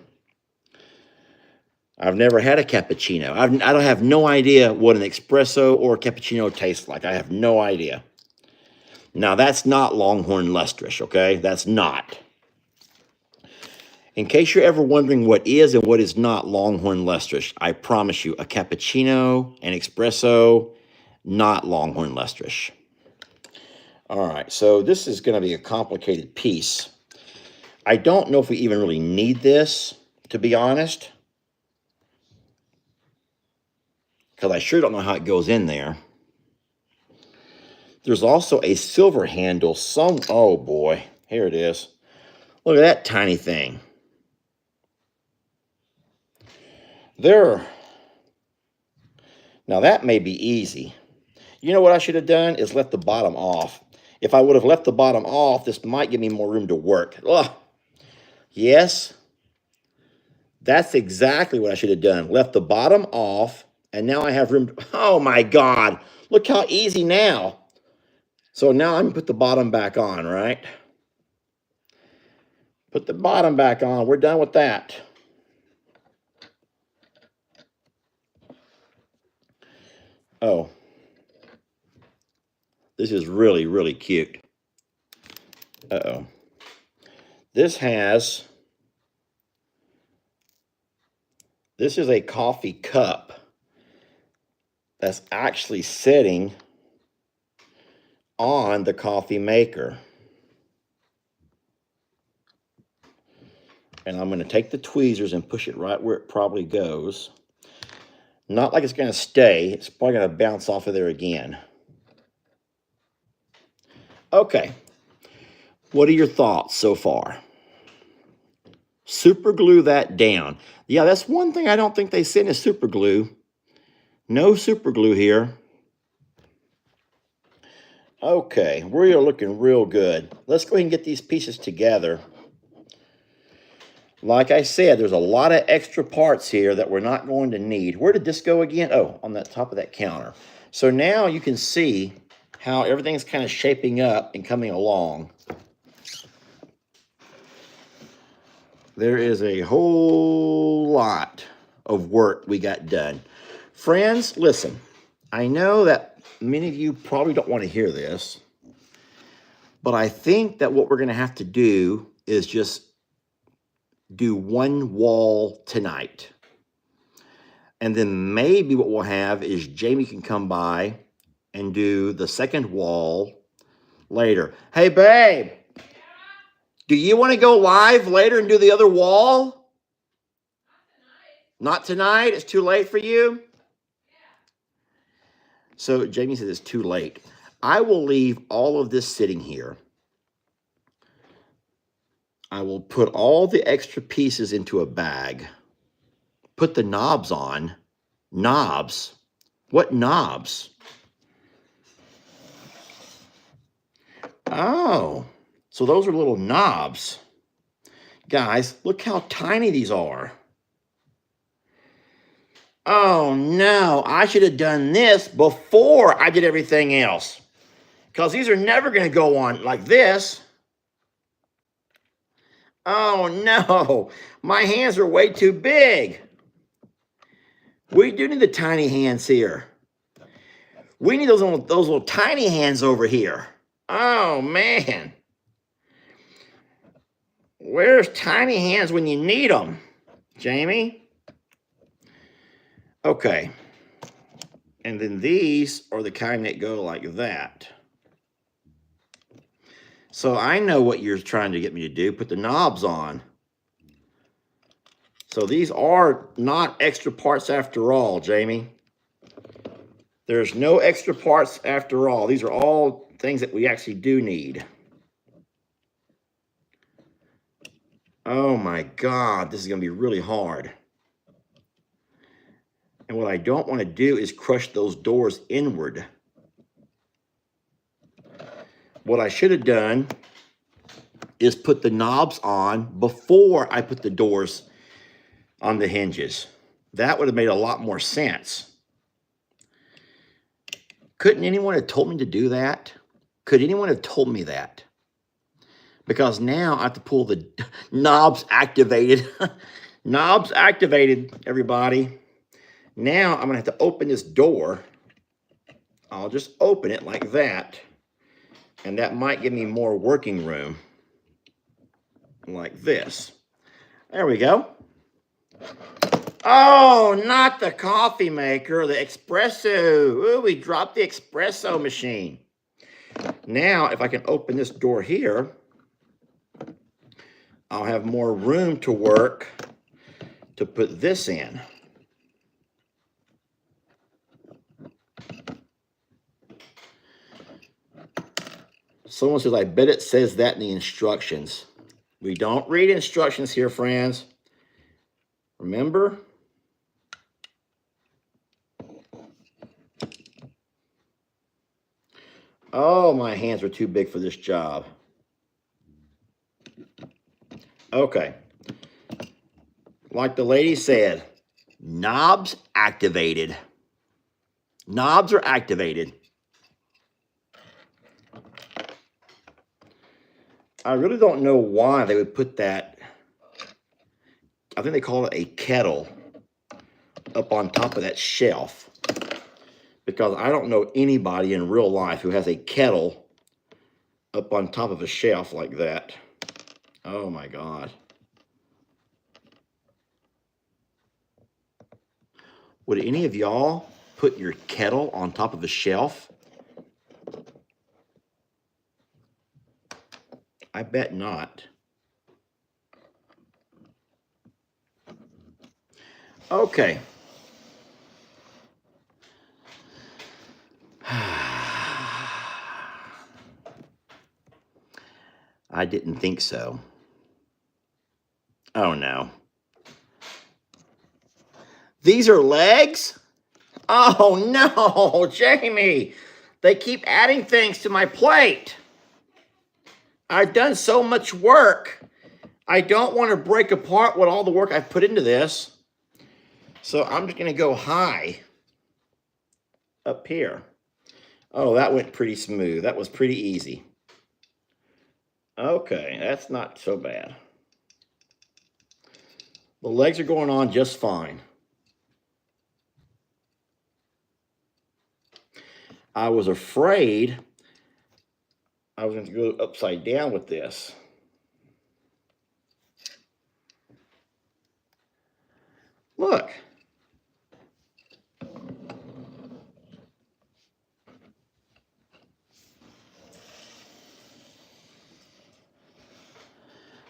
I've never had a cappuccino. I don't have no idea what an espresso or a cappuccino tastes like. I have no idea. Now, that's not Longhorn Lustrish, okay? That's not. In case you're ever wondering what is and what is not Longhorn Lustrish, I promise you, a cappuccino, an espresso, not Longhorn Lustrish. All right, so this is going to be a complicated piece. I don't know if we even really need this, to be honest, because I sure don't know how it goes in there. There's also a silver handle. Oh boy, here it is. Look at that tiny thing. Now that may be easy. You know what I should have done is left the bottom off. If I would have left the bottom off, this might give me more room to work. Ugh. Yes, that's exactly what I should have done. Left the bottom off, and now I have room. Oh my God, look how easy now. So now I'm going to put the bottom back on, right? Put the bottom back on. We're done with that. Oh, this is really, really cute. Uh-oh. This is a coffee cup that's actually sitting on the coffee maker. And I'm going to take the tweezers and push it right where it probably goes. Not like it's going to stay. It's probably going to bounce off of there again. Okay. What are your thoughts so far? Super glue that down. Yeah, that's one thing I don't think they sent is super glue. No super glue here. Okay, we are looking real good. Let's go ahead and get these pieces together. Like I said, there's a lot of extra parts here that we're not going to need. Where did this go again? Oh, on the top of that counter. So now you can see how everything's kind of shaping up and coming along. There is a whole lot of work we got done. Friends, listen, I know that many of you probably don't want to hear this, but I think that what we're going to have to do is just do one wall tonight. And then maybe what we'll have is Jamie can come by and do the second wall later. Hey, babe, do you want to go live later and do the other wall? Not tonight? It's too late for you? So Jamie says it's too late. I will leave all of this sitting here. I will put all the extra pieces into a bag. Put the knobs on. Knobs? What knobs? Oh, so those are little knobs. Guys, look how tiny these are. Oh no, I should have done this before I did everything else. Because these are never going to go on like this. Oh no, my hands are way too big. We do need the tiny hands here. We need those little tiny hands over here. Oh man. Where's tiny hands when you need them, Jamie? Okay. And then these are the kind that go like that. So I know what you're trying to get me to do. Put the knobs on. So these are not extra parts after all, Jamie. There's no extra parts after all. These are all things that we actually do need. Oh my God, this is going to be really hard. And what I don't want to do is crush those doors inward. What I should have done is put the knobs on before I put the doors on the hinges. That would have made a lot more sense. Couldn't anyone have told me to do that? Could anyone have told me that? Because now I have to pull the knobs activated. Knobs activated, everybody. Now I'm going to have to open this door. I'll just open it like that. And that might give me more working room. Like this. There we go. Oh, not the coffee maker, the espresso. Ooh, we dropped the espresso machine. Now, if I can open this door here, I'll have more room to work to put this in. Someone says, I bet it says that in the instructions. We don't read instructions here, friends. Remember? Oh, my hands are too big for this job. Okay. Like the lady said, knobs activated. Knobs are activated. I really don't know why they would put that. I think they call it a kettle up on top of that shelf. Because I don't know anybody in real life who has a kettle up on top of a shelf like that. Oh my God. Would any of y'all put your kettle on top of a shelf? I bet not. Okay. I didn't think so. Oh no. These are legs? Oh no, Jamie. They keep adding things to my plate. I've done so much work. I don't want to break apart what all the work I've put into this. So I'm just going to go high up here. Oh, that went pretty smooth. That was pretty easy. Okay, that's not so bad. The legs are going on just fine. I was afraid I was going to go upside down with this. Look.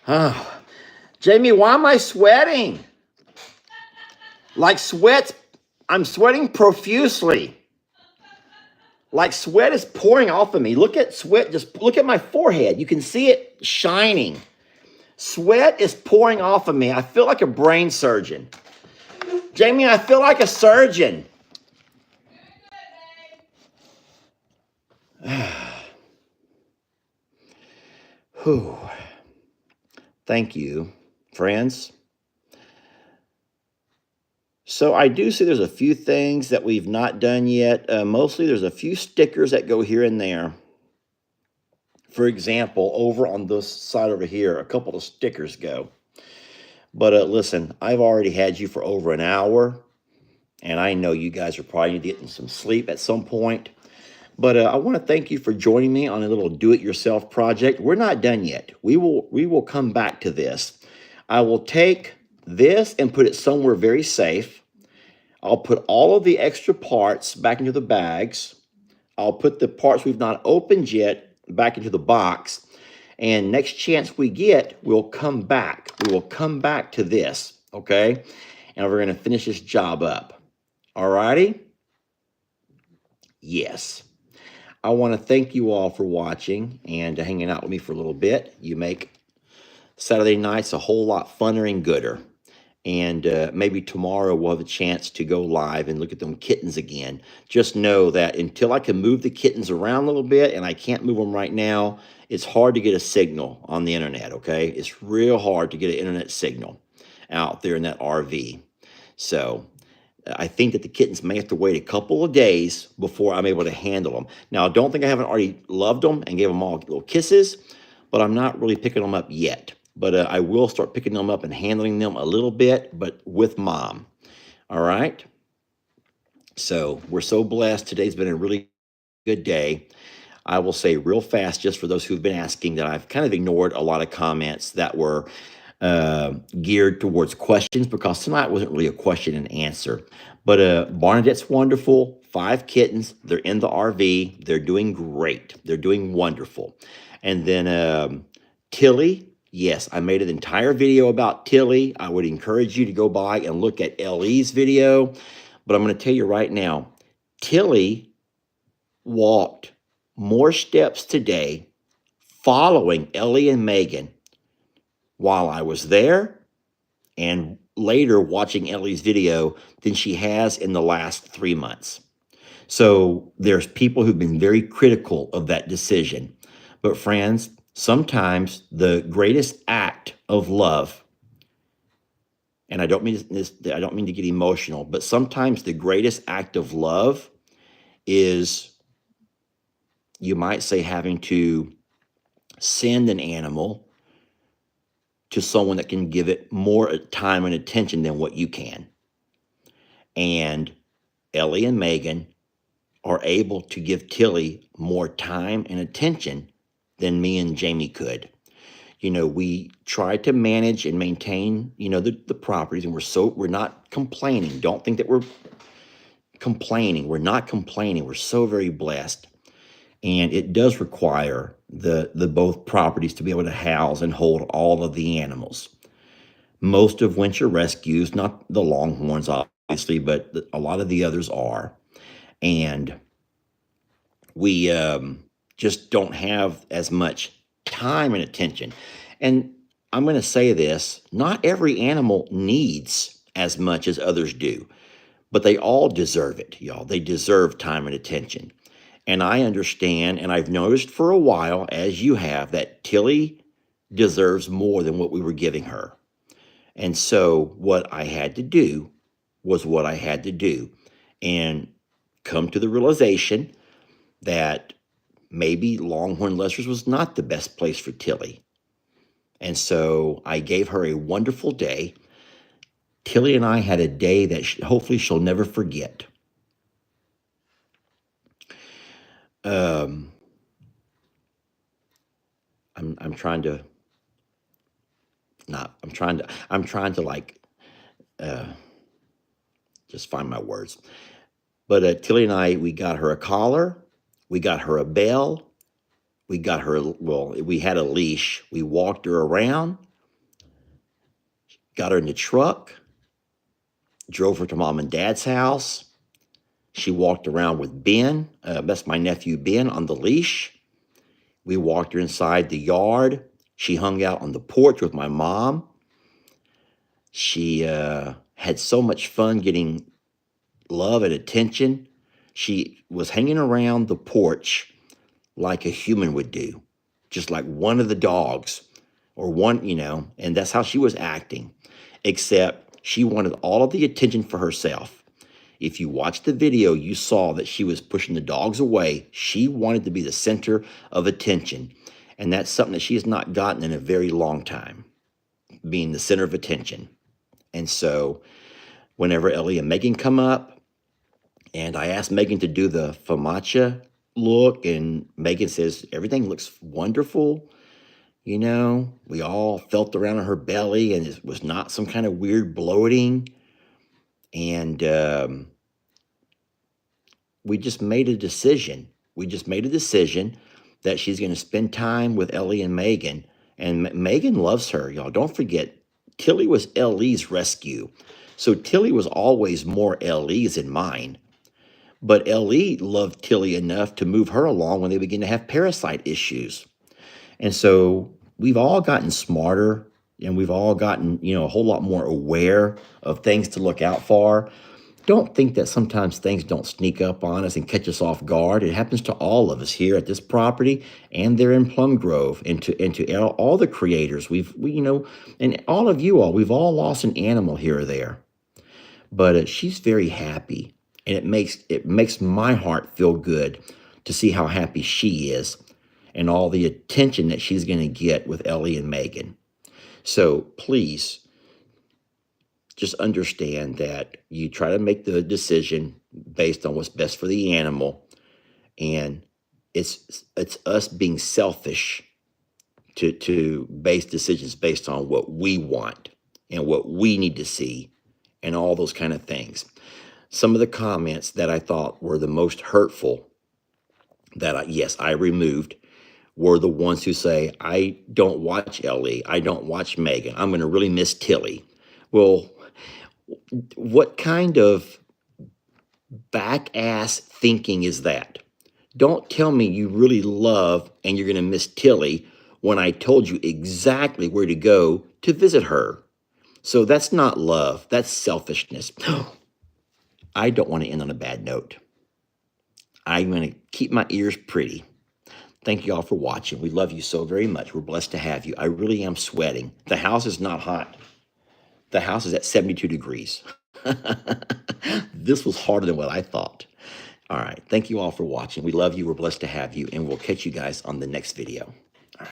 Oh, Jamie, why am I sweating? Like sweat, I'm sweating profusely. Like sweat is pouring off of me. Look at sweat, just look at my forehead. You can see it shining. Sweat is pouring off of me. I feel like a brain surgeon. Jamie, I feel like a surgeon. Whew. Thank you, friends. So I do see there's a few things that we've not done yet. Mostly there's a few stickers that go here and there. For example, over on this side over here, a couple of stickers go. But listen, I've already had you for over an hour, and I know you guys are probably getting some sleep at some point. But I want to thank you for joining me on a little do-it-yourself project. We're not done yet. We will come back to this. I will take this and put it somewhere very safe. I'll put all of the extra parts back into the bags. I'll put the parts we've not opened yet back into the box. And next chance we get, we'll come back. We will come back to this, okay? And we're going to finish this job up. All righty? Yes. I want to thank you all for watching and hanging out with me for a little bit. You make Saturday night's a whole lot funner and gooder. And maybe tomorrow we'll have a chance to go live and look at them kittens again. Just know that until I can move the kittens around a little bit, and I can't move them right now, it's hard to get a signal on the internet, okay? It's real hard to get an internet signal out there in that RV. So I think that the kittens may have to wait a couple of days before I'm able to handle them. Now, I don't think I haven't already loved them and gave them all little kisses, but I'm not really picking them up yet. But I will start picking them up and handling them a little bit, but with mom. All right? So we're so blessed. Today's been a really good day. I will say real fast, just for those who've been asking, that I've kind of ignored a lot of comments that were geared towards questions, because tonight wasn't really a question and answer. But Barnadette's wonderful. 5 kittens. They're in the RV. They're doing great. They're doing wonderful. And then Tilly, yes, I made an entire video about Tilly. I would encourage you to go by and look at Le's video. But I'm going to tell you right now, Tilly walked more steps today following Ellie and Megan while I was there and later watching Ellie's video than she has in the last 3 months. So there's people who've been very critical of that decision. But friends, sometimes the greatest act of love, and I don't mean to get emotional, but sometimes the greatest act of love is, you might say, having to send an animal to someone that can give it more time and attention than what you can. And Ellie and Megan are able to give Tilly more time and attention than me and Jamie could. You know, we try to manage and maintain, the properties, and we're not complaining. Don't think that we're complaining. We're not complaining. We're so very blessed. And it does require the both properties to be able to house and hold all of the animals. Most of which are rescues, not the Longhorns, obviously, but a lot of the others are. And we just don't have as much time and attention. And I'm going to say this, not every animal needs as much as others do, but they all deserve it, y'all. They deserve time and attention. And I understand, and I've noticed for a while, as you have, that Tilly deserves more than what we were giving her. And so what I had to do was what I had to do, and come to the realization that maybe Longhorn Lester's was not the best place for Tilly. And so I gave her a wonderful day. Tilly and I had a day that hopefully she'll never forget. I'm trying to just find my words. But Tilly and I, we got her a collar, we got her a bell, we got her, we had a leash. We walked her around, got her in the truck, drove her to mom and dad's house. She walked around with Ben, that's my nephew Ben, on the leash. We walked her inside the yard. She hung out on the porch with my mom. She had so much fun getting love and attention. She was hanging around the porch like a human would do, just like one of the dogs or one, and that's how she was acting, except she wanted all of the attention for herself. If you watched the video, you saw that she was pushing the dogs away. She wanted to be the center of attention. And that's something that she has not gotten in a very long time, being the center of attention. And so whenever Ellie and Megan come up, and I asked Megan to do the Famacha look, and Megan says, everything looks wonderful. We all felt around her belly, and it was not some kind of weird bloating. And we just made a decision. That she's going to spend time with Ellie and Megan. And Megan loves her, y'all. Don't forget, Tilly was Ellie's rescue. So Tilly was always more Ellie's than mine. But Ellie loved Tilly enough to move her along when they began to have parasite issues. And so we've all gotten smarter and we've all gotten, a whole lot more aware of things to look out for. Don't think that sometimes things don't sneak up on us and catch us off guard. It happens to all of us here at this property and there in Plum Grove, and to all the creators. And all of you all, we've all lost an animal here or there. But she's very happy, and it makes my heart feel good to see how happy she is and all the attention that she's going to get with Ellie and Megan. So please just understand that you try to make the decision based on what's best for the animal, and it's us being selfish to base decisions based on what we want and what we need to see and all those kind of things. Some of the comments that I thought were the most hurtful that I removed were the ones who say, I don't watch Ellie, I don't watch Megan, I'm going to really miss Tilly. Well, what kind of back ass thinking is that? Don't tell me you really love and you're going to miss Tilly when I told you exactly where to go to visit her. So that's not love, that's selfishness. I don't want to end on a bad note. I'm going to keep my ears pretty. Thank you all for watching. We love you so very much. We're blessed to have you. I really am sweating. The house is not hot. The house is at 72 degrees. This was harder than what I thought. All right. Thank you all for watching. We love you. We're blessed to have you. And we'll catch you guys on the next video.